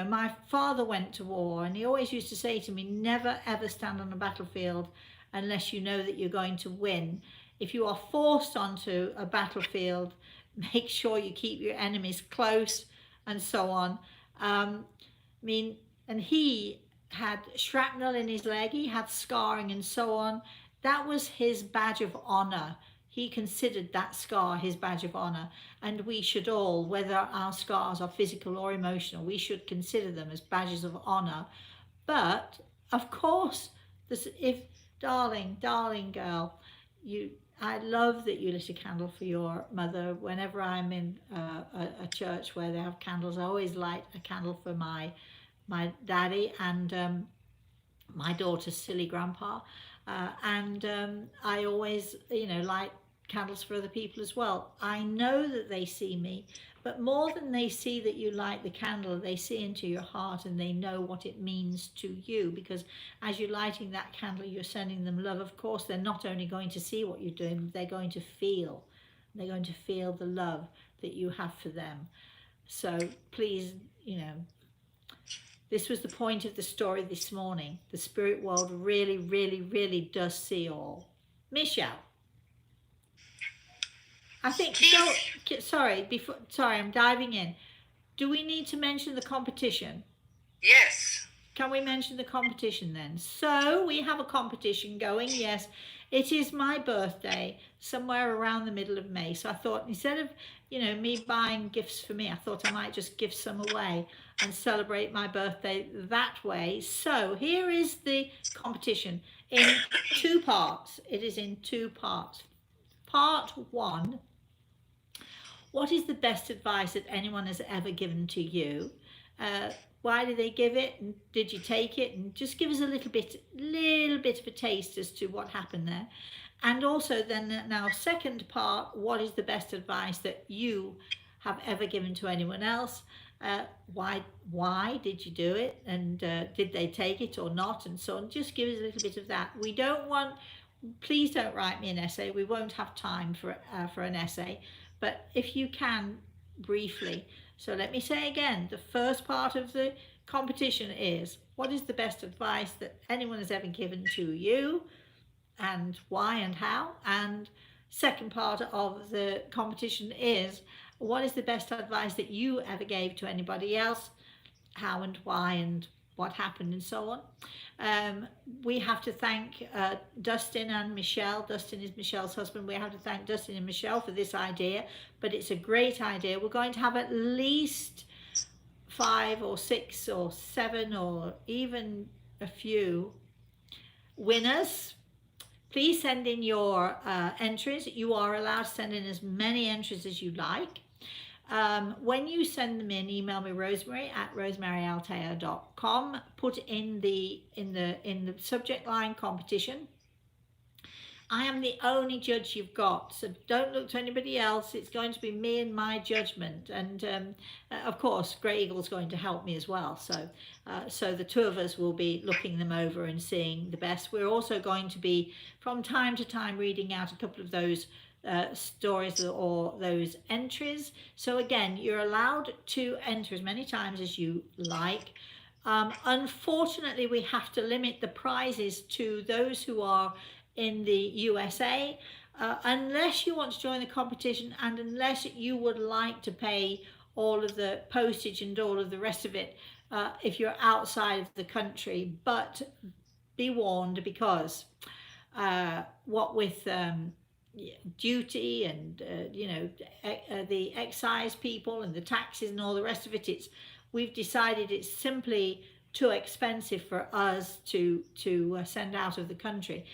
Speaker 1: my father went to war, and he always used to say to me, never ever stand on a battlefield unless you know that you're going to win. If you are forced onto a battlefield, make sure you keep your enemies close, and so on. And he had shrapnel in his leg, he had scarring and so on. That was his badge of honor. He considered that scar his badge of honor. And we should all, whether our scars are physical or emotional, we should consider them as badges of honor. But of course, darling girl, I love that you lit a candle for your mother. Whenever I'm in a church where they have candles, I always light a candle for my daddy and my daughter's silly grandpa. And I always, light candles for other people as well. I know that they see me, but more than they see that you light the candle, they see into your heart and they know what it means to you, because as you're lighting that candle, you're sending them love. Of course, they're not only going to see what you're doing, they're going to feel the love that you have for them. So please, this was the point of the story this morning. The spirit world really, really, really does see all. Michelle, I think, sorry, I'm diving in. Do we need to mention the competition?
Speaker 2: Yes.
Speaker 1: can we mention the competition then? So we have a competition going. Yes, it is my birthday, somewhere around the middle of May. So I thought instead of, me buying gifts for me, I thought I might just give some away and celebrate my birthday that way. So here is the competition in two parts. It is in two parts. Part one: what is the best advice that anyone has ever given to you? Why did they give it, and did you take it? And just give us a little bit of a taste as to what happened there. And also then now second part: what is the best advice that you have ever given to anyone else? Why did you do it, and did they take it or not, and so on. Just give us a little bit of that. We don't want, please don't write me an essay. We won't have time for an essay, but if you can, briefly. So let me say again, the first part of the competition is: what is the best advice that anyone has ever given to you, and why and how? And second part of the competition is: what is the best advice that you ever gave to anybody else, how and why and what happened, and so on. We have to thank Dustin and Michelle. Dustin is Michelle's husband. We have to thank Dustin and Michelle for this idea, but it's a great idea. We're going to have at least 5 or 6 or 7 or even a few winners. Please send in your entries. You are allowed to send in as many entries as you like. When you send them in, email me rosemary@rosemaryalteo.com. Put in the subject line competition. I am the only judge you've got, so don't look to anybody else. It's going to be me and my judgment, and of course Grey Eagle's going to help me as well, so the two of us will be looking them over and seeing the best. We're also going to be from time to time reading out a couple of those stories or those entries. So again, you're allowed to enter as many times as you like. Unfortunately, we have to limit the prizes to those who are in the USA, unless you want to join the competition, and unless you would like to pay all of the postage and all of the rest of it if you're outside of the country. But be warned, because what with duty and the excise people and the taxes and all the rest of it, we've decided it's simply too expensive for us to send out of the country.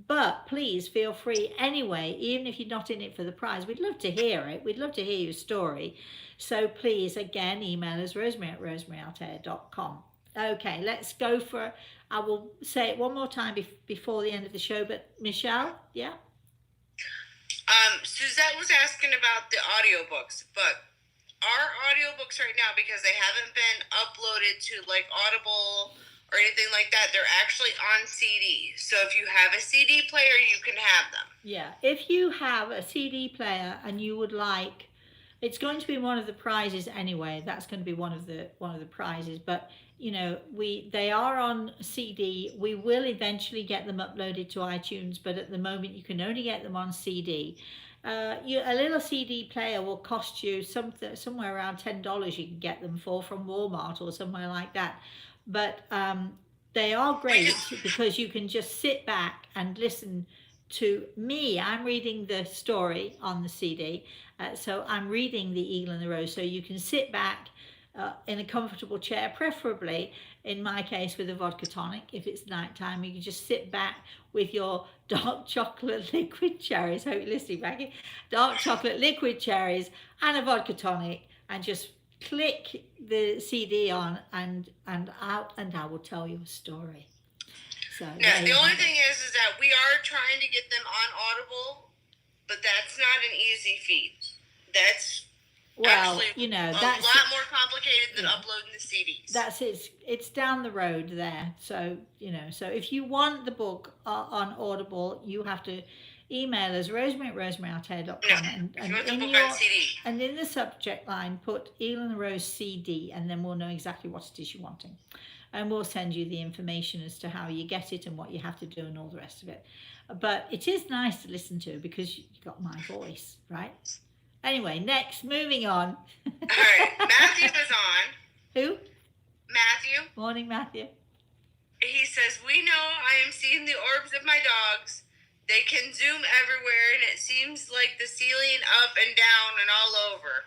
Speaker 1: But please feel free anyway, even if you're not in it for the prize. We'd love to hear it. We'd love to hear your story. So please, again, email us rosemary@rosemaryalteo.com. Okay, let's go for, I will say it one more time before the end of the show, but Michelle, yeah?
Speaker 2: Suzette was asking about the audiobooks, but our audiobooks right now, because they haven't been uploaded to like Audible or anything like that, they're actually on CD. So if you have a CD player, you can have them.
Speaker 1: Yeah, if you have a CD player and you would like, it's going to be one of the prizes anyway. That's going to be one of the prizes. But they are on CD. We will eventually get them uploaded to iTunes, but at the moment you can only get them on CD. A little CD player will cost you somewhere around $10. You can get them from Walmart or somewhere like that. But they are great because you can just sit back and listen to me. I'm reading the story on the CD, so I'm reading The Eagle and the Rose. So you can sit back in a comfortable chair, preferably, in my case, with a vodka tonic. If it's nighttime, you can just sit back with your dark chocolate liquid cherries. Hope you're listening, Maggie. Dark chocolate liquid cherries and a vodka tonic, and just click the CD on and out, and I will tell you a story. So
Speaker 2: yeah, the only thing is that we are trying to get them on Audible, but that's not an easy feat. That's actually that's a lot more complicated than uploading the CDs.
Speaker 1: That's it's down the road there. So so if you want the book on Audible, you have to email us rosemary@rosemaryalteo.com and in the subject line put Eagle and the Rose CD, and then we'll know exactly what it is you're wanting, and we'll send you the information as to how you get it and what you have to do and all the rest of it. But it is nice to listen to because you got my voice, right? Anyway, next, moving on.
Speaker 2: All right, Matthew is on.
Speaker 1: Who?
Speaker 2: Matthew.
Speaker 1: Morning, Matthew.
Speaker 2: he says, "We know I am seeing the orbs of my dogs. They can zoom everywhere, and it seems like the ceiling up and down and all over.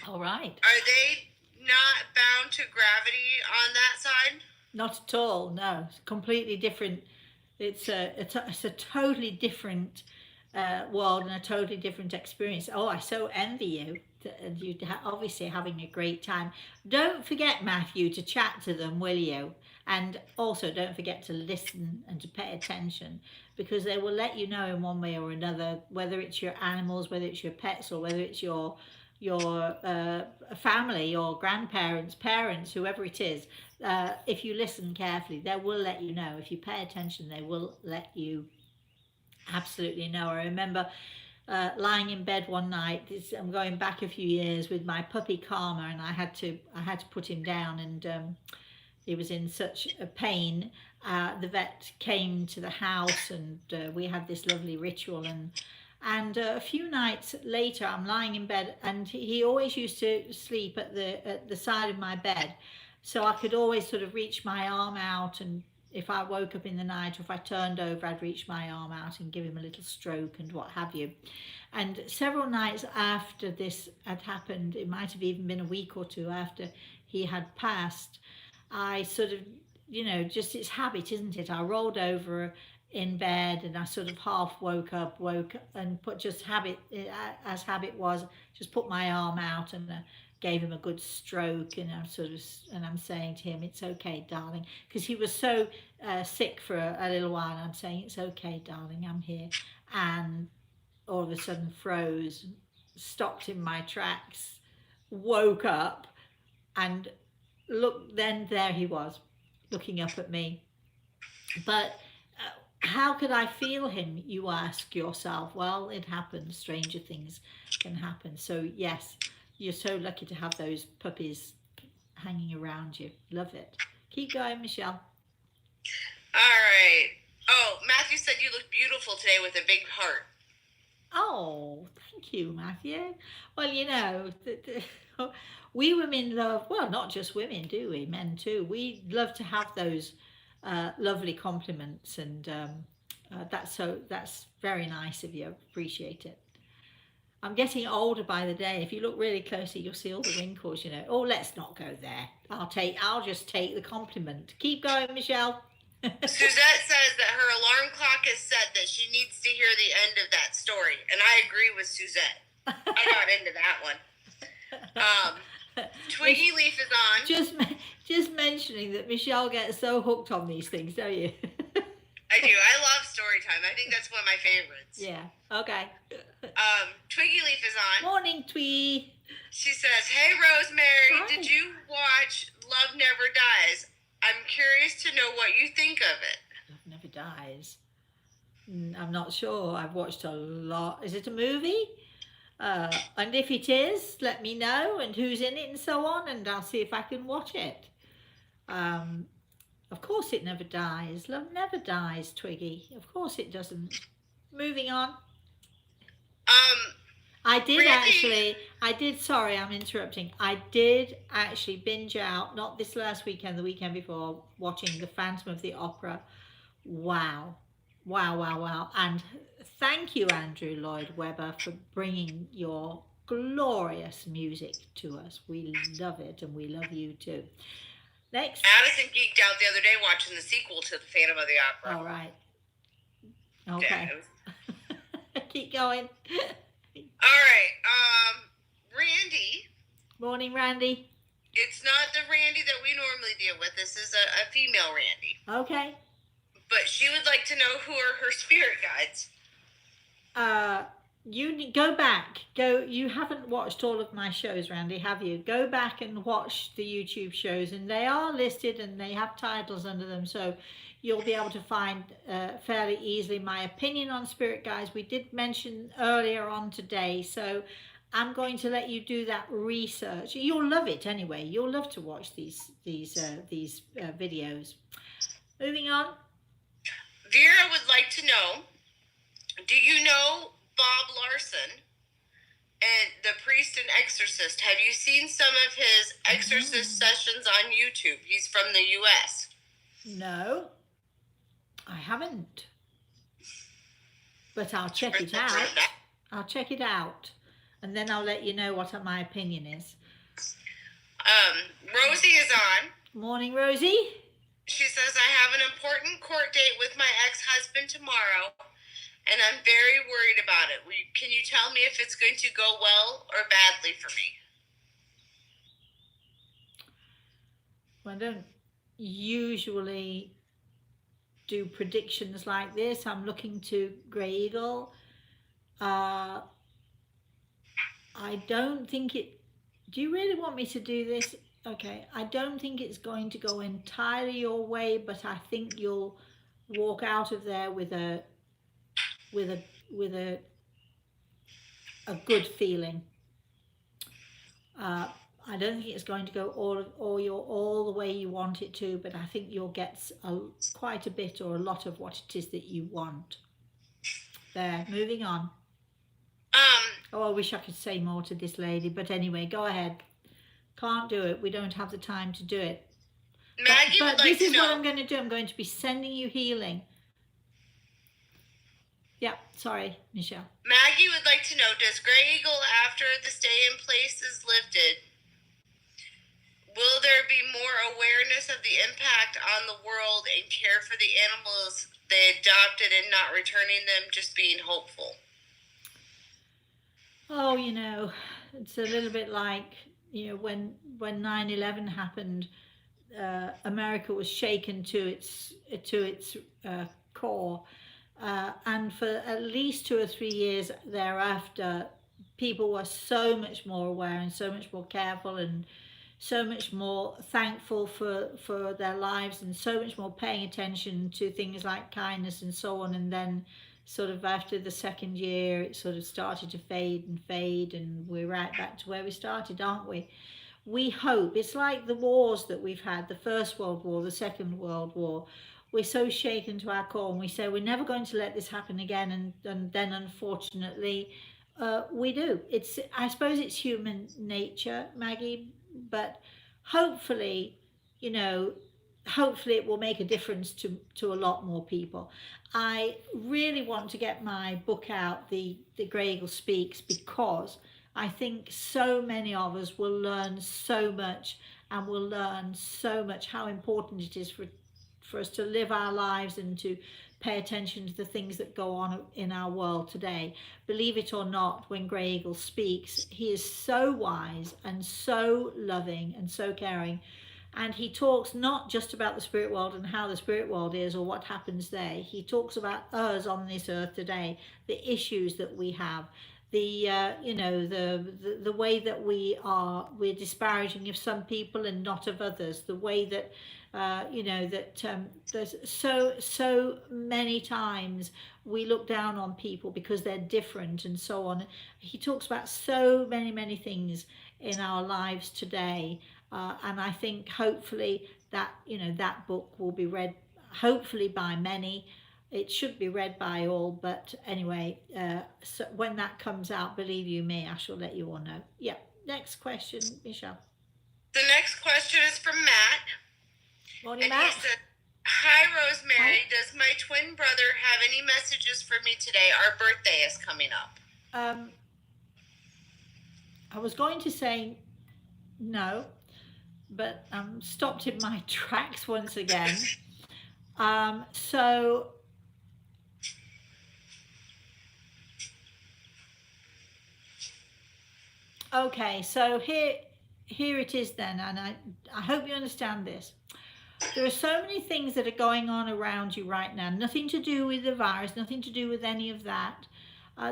Speaker 1: All right.
Speaker 2: Are they not bound to gravity on that side?"
Speaker 1: Not at all. No, it's completely different. It's a totally different world and a totally different experience. Oh, I so envy you. And you obviously having a great time. Don't forget, Matthew, to chat to them, will you? And also, don't forget to listen and to pay attention, because they will let you know in one way or another, whether it's your animals, whether it's your pets, or whether it's your family, your grandparents, parents, whoever it is. If you listen carefully, they will let you know. If you pay attention, they will let you absolutely know. I remember lying in bed one night. I'm going back a few years with my puppy Karma, and I had to put him down, and he was in such a pain. The vet came to the house, and we had this lovely ritual. And a few nights later, I'm lying in bed, and he always used to sleep at the side of my bed, so I could always sort of reach my arm out, and if I woke up in the night or if I turned over, I'd reach my arm out and give him a little stroke and what have you. And several nights after this had happened, it might have even been a week or two after he had passed, I sort of, just it's habit, isn't it? I rolled over in bed and I sort of half woke and put just habit, as habit was, just put my arm out and gave him a good stroke, and I'm saying to him, "It's okay, darling," because he was so sick for a little while. And I'm saying, "It's okay, darling, I'm here," and all of a sudden froze, stopped in my tracks, woke up, and look. Then there he was, looking up at me. But how could I feel him? You ask yourself. Well, it happens. Stranger things can happen. So yes. You're so lucky to have those puppies hanging around you. Love it. Keep going, Michelle.
Speaker 2: All right. Oh, Matthew said you look beautiful today with a big heart.
Speaker 1: Oh, thank you, Matthew. Well, we women love, well, not just women, do we? Men too. We love to have those lovely compliments, and that's very nice of you. Appreciate it. I'm getting older by the day. If you look really closely, you'll see all the wrinkles, Oh, let's not go there. I'll just take the compliment. Keep going, Michelle.
Speaker 2: Suzette says that her alarm clock is set, that she needs to hear the end of that story. And I agree with Suzette. I got into that one. Twiggy Leaf is on.
Speaker 1: Just mentioning that Michelle gets so hooked on these things, don't you?
Speaker 2: I do. I love story time. I think that's one of my favorites.
Speaker 1: Yeah. Okay.
Speaker 2: Twiggy Leaf is on.
Speaker 1: Morning, Twee.
Speaker 2: She says, "Hey, Rosemary,
Speaker 1: Hi.
Speaker 2: did you watch Love Never Dies? I'm curious to know what you think of it."
Speaker 1: Love Never Dies. I'm not sure. I've watched a lot. Is it a movie? And if it is, let me know and who's in it and so on, and I'll see if I can watch it. Of course it never dies. Love never dies, Twiggy. Of course it doesn't. Moving on. Sorry, I'm interrupting. I did actually binge out, not this last weekend, the weekend before, watching The Phantom of the Opera. Wow. And thank you, Andrew Lloyd Webber, for bringing your glorious music to us. We love it, and we love you too. Next.
Speaker 2: Addison geeked out the other day watching the sequel to The Phantom of the Opera.
Speaker 1: All right. Okay. Keep going.
Speaker 2: All right. Randy.
Speaker 1: Morning, Randy.
Speaker 2: It's not the Randy that we normally deal with. This is a female Randy.
Speaker 1: Okay.
Speaker 2: But she would like to know who are her spirit guides.
Speaker 1: You go back. You haven't watched all of my shows, Randy, have you? Go back and watch the YouTube shows, and they are listed and they have titles under them, so you'll be able to find fairly easily my opinion on spirit guides. We did mention earlier on today, so I'm going to let you do that research. You'll love it anyway. You'll love to watch these videos. Moving on.
Speaker 2: Vera would like to know, do you know Bob Larson and the priest and exorcist? Have you seen some of his exorcist sessions on YouTube? He's from the U.S.
Speaker 1: No. I haven't, but I'll
Speaker 2: Did you
Speaker 1: check
Speaker 2: read
Speaker 1: it
Speaker 2: that?
Speaker 1: out. I'll check it out, and then I'll let you know what my opinion is.
Speaker 2: Rosie is on.
Speaker 1: Morning, Rosie.
Speaker 2: She says, I have an important court date with my ex-husband tomorrow, and I'm very worried about it. Can you tell me if it's going to go well or badly for me?
Speaker 1: I don't usually do predictions like this. I'm looking to Grey Eagle. I don't think it. Do you really want me to do this? Okay, I don't think it's going to go entirely your way, but I think you'll walk out of there with a good feeling. I don't think it's going to go all the way you want it to, but I think you'll get quite a bit or a lot of what it is that you want. There, moving on. Oh, I wish I could say more to this lady, but anyway, go ahead. Can't do it. We don't have the time to do it.
Speaker 2: Maggie
Speaker 1: but
Speaker 2: would like
Speaker 1: this
Speaker 2: to
Speaker 1: is
Speaker 2: know.
Speaker 1: what I'm going to do. I'm going to be sending you healing. Yeah, sorry, Michelle.
Speaker 2: Maggie would like to know, does Grey Eagle, after the stay in place is lifted, will there be more awareness of the impact on the world and care for the animals they adopted and not returning them, just being hopeful?
Speaker 1: Oh, it's a little bit like, when 9/11 happened, America was shaken to its core, and for at least 2 or 3 years thereafter, people were so much more aware and so much more careful and so much more thankful for their lives and so much more paying attention to things like kindness and so on. And then sort of after the second year it sort of started to fade and we're right back to where we started, aren't we? We hope. It's like the wars that we've had, the First World War, the Second World War. We're so shaken to our core and we say we're never going to let this happen again, and then unfortunately we do. I suppose it's human nature, Maggie, but hopefully, hopefully it will make a difference to a lot more people. I really want to get my book out, the Grey Eagle Speaks, because I think so many of us will learn so much, and will learn so much how important it is for us to live our lives and to pay attention to the things that go on in our world today. Believe it or not, when Grey Eagle speaks, he is so wise and so loving and so caring. And he talks not just about the spirit world and how the spirit world is or what happens there. He talks about us on this earth today, the issues that we have, the the way that we're disparaging of some people and not of others, the way that there's so many times we look down on people because they're different and so on. He talks about so many things in our lives today, and I think hopefully that that book will be read hopefully by many. It should be read by all, but anyway, so when that comes out, believe you me, I shall let you all know. Yeah, next question, Michelle.
Speaker 2: The next question is from Matt.
Speaker 1: Morning,
Speaker 2: and
Speaker 1: Matt.
Speaker 2: He said, hi, Rosemary. Hi. Does my twin brother have any messages for me today? Our birthday is coming up.
Speaker 1: I was going to say no, but I'm stopped in my tracks once again. So okay, so here it is then, and I hope you understand this. There are so many things that are going on around you right now, nothing to do with the virus, nothing to do with any of that.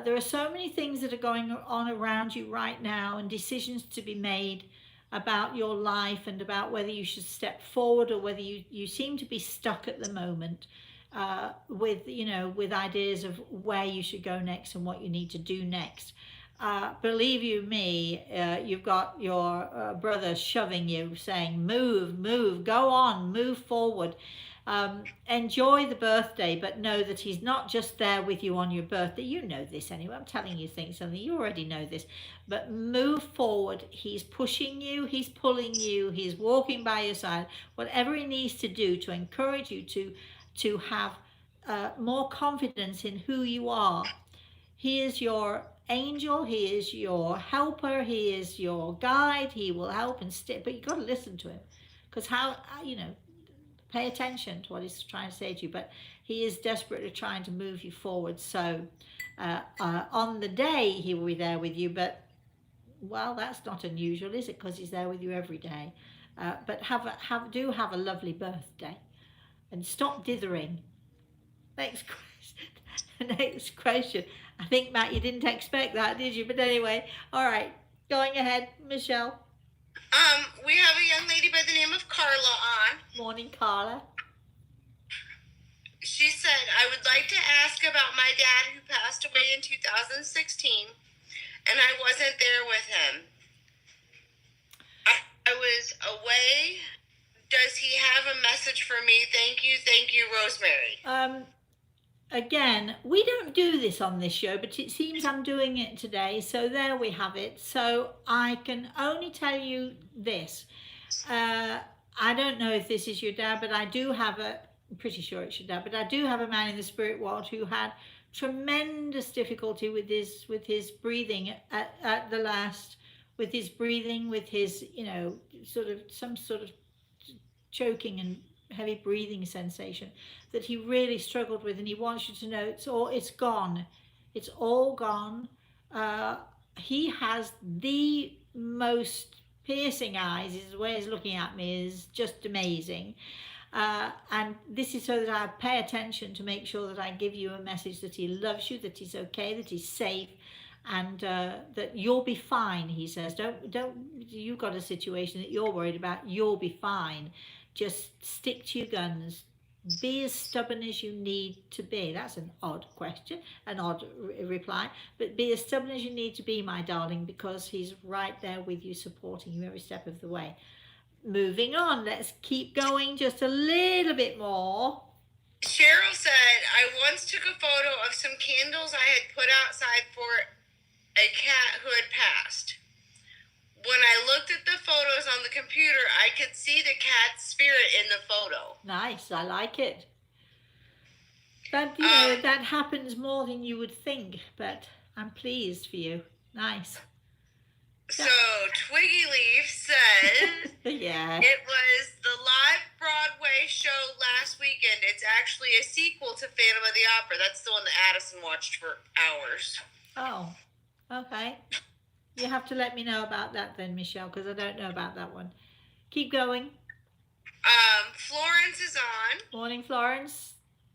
Speaker 1: There are so many things that are going on around you right now, and decisions to be made about your life and about whether you should step forward or whether you seem to be stuck at the moment with ideas of where you should go next and what you need to do next. Believe you me, you've got your brother shoving you, saying, move, go on, move forward. Enjoy the birthday, but know that he's not just there with you on your birthday. You know this anyway. I'm telling you something. You already know this. But move forward. He's pushing you. He's pulling you. He's walking by your side. Whatever he needs to do to encourage you to have more confidence in who you are. He is your angel. He is your helper. He is your guide. He will help and stick. But you've got to listen to him, because pay attention to what he's trying to say to you. But he is desperately trying to move you forward. So on the day he will be there with you. But well, that's not unusual, is it? Because he's there with you every day. But have a lovely birthday, and stop dithering. Next question. Next question. I think, Matt, you didn't expect that, did you? But anyway, all right, going ahead, Michelle.
Speaker 2: We have a young lady by the name of Carla on.
Speaker 1: Morning, Carla.
Speaker 2: She said, I would like to ask about my dad who passed away in 2016, and I wasn't there with him. I was away. Does he have a message for me? Thank you, Rosemary.
Speaker 1: Again, we don't do this on this show, but it seems I'm doing it today. So there we have it. So I can only tell you this. I don't know if this is your dad, but I do have I'm pretty sure it's your dad, but I do have a man in the spirit world who had tremendous difficulty with his breathing at the last, with his breathing, with his, some sort of choking and heavy breathing sensation that he really struggled with, and he wants you to know it's gone. It's all gone. He has the most piercing eyes. His way he's looking at me is just amazing. And this is so that I pay attention to make sure that I give you a message that he loves you, that he's okay, that he's safe, and that you'll be fine. He says, don't you've got a situation that you're worried about, you'll be fine. Just stick to your guns. Be as stubborn as you need to be. That's an odd question, an odd reply. But be as stubborn as you need to be, my darling, because he's right there with you, supporting you every step of the way. Moving on, let's keep going just a little bit more.
Speaker 2: Cheryl said, I once took a photo of some candles I had put outside for a cat who had passed. When I looked at the photos on the computer, I could see the cat's spirit in the photo.
Speaker 1: Nice, I like it. That that happens more than you would think, but I'm pleased for you. Nice.
Speaker 2: So Twiggy Leaf said,
Speaker 1: yeah,
Speaker 2: it was the live Broadway show last weekend. It's actually a sequel to Phantom of the Opera. That's the one that Addison watched for hours.
Speaker 1: Oh, okay. You have to let me know about that then, Michelle, because I don't know about that one. Keep going.
Speaker 2: Florence is on.
Speaker 1: Morning, Florence.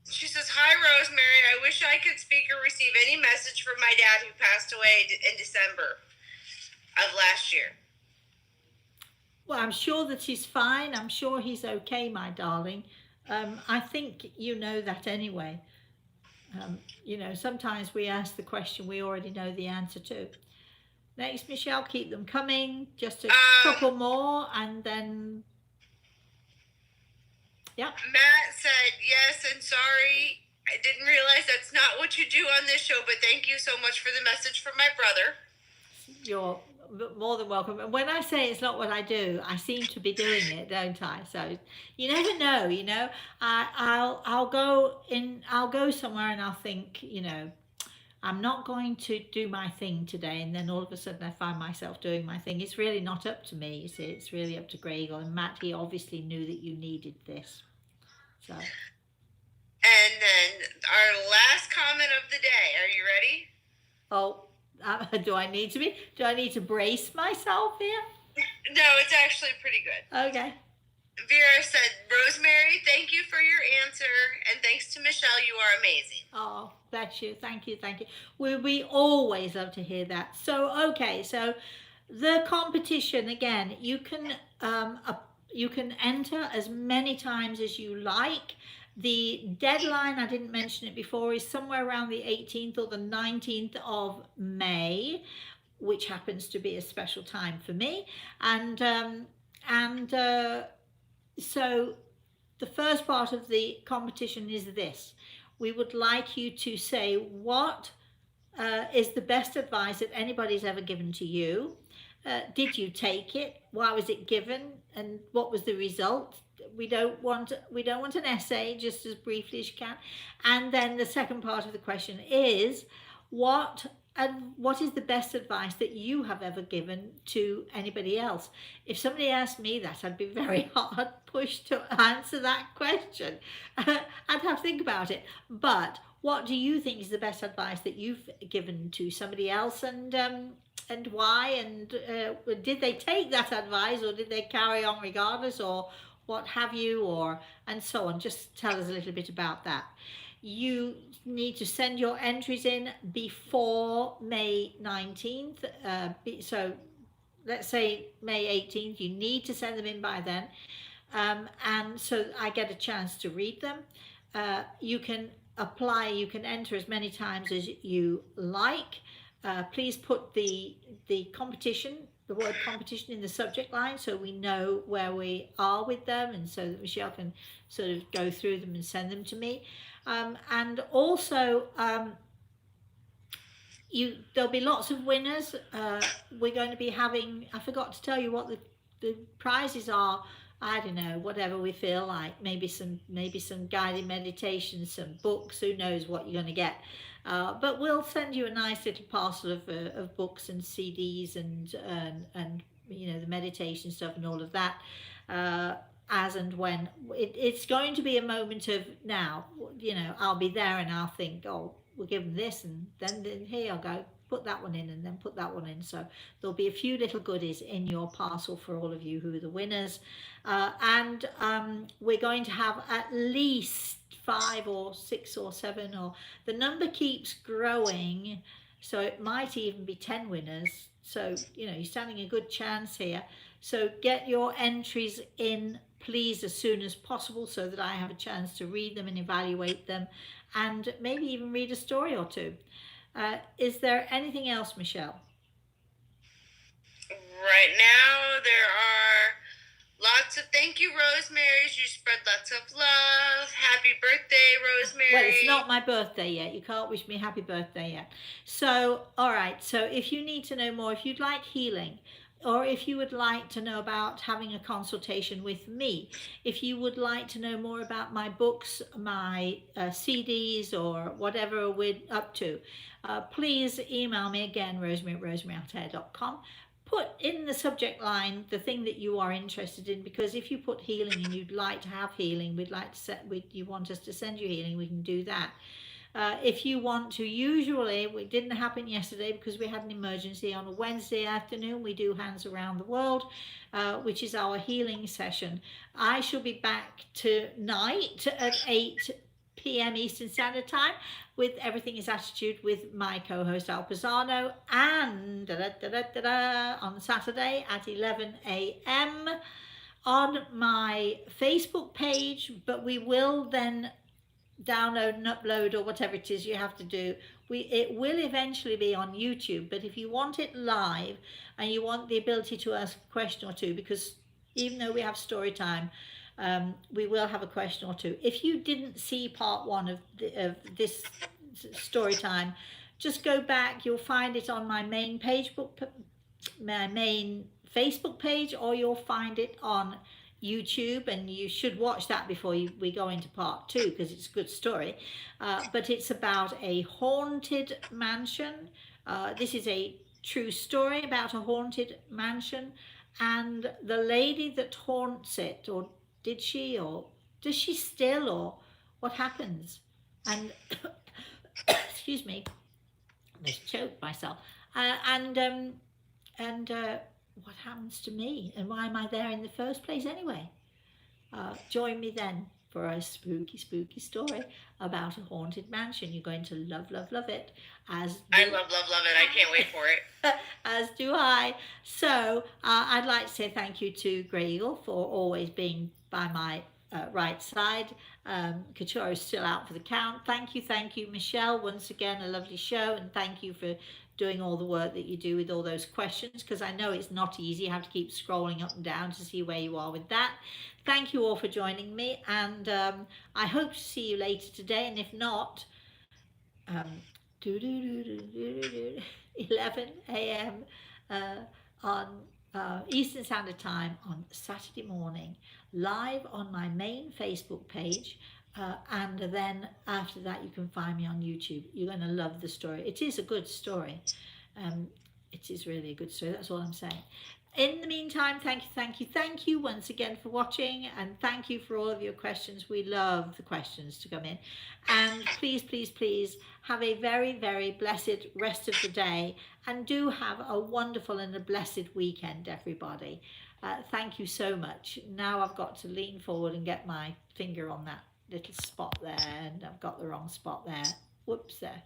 Speaker 2: She says, hi, Rosemary. I wish I could speak or receive any message from my dad who passed away in December of last year.
Speaker 1: Well, I'm sure that he's fine. I'm sure he's okay, my darling. I think you know that anyway. Sometimes we ask the question we already know the answer to. Next, Michelle, keep them coming. Just a couple more, and then, yeah.
Speaker 2: Matt said, yes, and sorry. I didn't realize that's not what you do on this show, but thank you so much for the message from my brother.
Speaker 1: You're more than welcome. And when I say it's not what I do, I seem to be doing it, don't I? So you never know. I'll go somewhere and I'll think, I'm not going to do my thing today, and then all of a sudden I find myself doing my thing. It's really not up to me, you see. It's really up to Grey Eagle. And Matt, he obviously knew that you needed this. So.
Speaker 2: And then our last comment of the day. Are you ready?
Speaker 1: Oh, do I need to brace myself here?
Speaker 2: No, it's actually pretty good.
Speaker 1: Okay.
Speaker 2: Vera said, Rosemary, thank you for your answer, and thanks to Michelle, you are amazing.
Speaker 1: Oh, bless you. Thank you. We always love to hear that. So, okay, so the competition, again, you can enter as many times as you like. The deadline, I didn't mention it before, is somewhere around the 18th or the 19th of May, which happens to be a special time for me. So the first part of the competition is this. We would like you to say what is the best advice that anybody's ever given to you. Did you take it? Why was it given? And what was the result? we don't want an essay, just as briefly as you can. And then the second part of the question is, what what is the best advice that you have ever given to anybody else? If somebody asked me that, I'd be very hard pushed to answer that question. I'd have to think about it. But what do you think is the best advice that you've given to somebody else, and why? And did they take that advice, or did they carry on regardless, or what have you, or and so on? Just tell us a little bit about that. You need to send your entries in before May 19th. So let's say May 18th, you need to send them in by then. And so I get a chance to read them. You can apply, you can enter as many times as you like. Please put the competition, the word competition, in the subject line, so we know where we are with them, and so that Michelle can sort of go through them and send them to me. And also, there'll be lots of winners. We're going to be having, I forgot to tell you what the prizes are. I don't know, whatever we feel like. Maybe some guided meditations, some books. Who knows what you're going to get? But we'll send you a nice little parcel of books and CDs and you know, the meditation stuff and all of that. As and when it's going to be a moment of, now, you know, I'll be there and I'll think, oh, we'll give them this, and then here I'll go, put that one in, and then put that one in. So there'll be a few little goodies in your parcel for all of you who are the winners. And we're going to have at least 5 or 6 or 7, or the number keeps growing, so it might even be 10 winners. So, you know, you're standing a good chance here. So get your entries in, please, as soon as possible, so that I have a chance to read them and evaluate them, and maybe even read a story or two. Is there anything else, Michelle?
Speaker 2: Right now, there are lots of thank you, Rosemary's. You spread lots of love. Happy birthday, Rosemary.
Speaker 1: Well, it's not my birthday yet. You can't wish me happy birthday yet. So, all right. So if you need to know more, if you'd like healing, or if you would like to know about having a consultation with me, if you would like to know more about my books, my CDs, or whatever we're up to, please email me again, rosemary@rosemaryautair.com. Put in the subject line the thing that you are interested in, because if you put healing and you'd like to have healing, you want us to send you healing, we can do that. If you want to, usually, it didn't happen yesterday because we had an emergency. On a Wednesday afternoon, we do Hands Around the World, which is our healing session. I shall be back tonight at 8 p.m. Eastern Standard Time with Everything is Attitude with my co-host Al Pisano, and on Saturday at 11 a.m. on my Facebook page. But we will then download and upload, or whatever it is you have to do. It will eventually be on YouTube, but if you want it live and you want the ability to ask a question or two, because even though we have story time, we will have a question or two. If you didn't see part 1 of this story time, just go back. You'll find it on my main Facebook page, or you'll find it on YouTube, and you should watch that before we go into part 2, because it's a good story. But it's about a haunted mansion. This is a true story about a haunted mansion, and the lady that haunts it, or did she, or does she still, or what happens? And excuse me, I just choked myself. What happens to me, and why am I there in the first place anyway? Join me then for a spooky story about a haunted mansion. You're going to love it. I love it.
Speaker 2: I can't wait for it.
Speaker 1: As do I. So I'd like to say thank you to Grey Eagle for always being by my right side. Couture is still out for the count. Thank you, Michelle. Once again, a lovely show, and thank you for doing all the work that you do with all those questions, because I know it's not easy. You have to keep scrolling up and down to see where you are with that. Thank you all for joining me, and I hope to see you later today, and if not, 11 a.m. on Eastern Standard Time on Saturday morning, live on my main Facebook page. And then after that, you can find me on YouTube. You're going to love the story. It is a good story. Um, it is really a good story. That's all I'm saying. In the meantime, thank you once again for watching, and thank you for all of your questions. We love the questions to come in. And please, please, please have a very, very blessed rest of the day, and do have a wonderful and a blessed weekend, everybody. Thank you so much. Now I've got to lean forward and get my finger on that little spot there, and I've got the wrong spot there. Whoops there.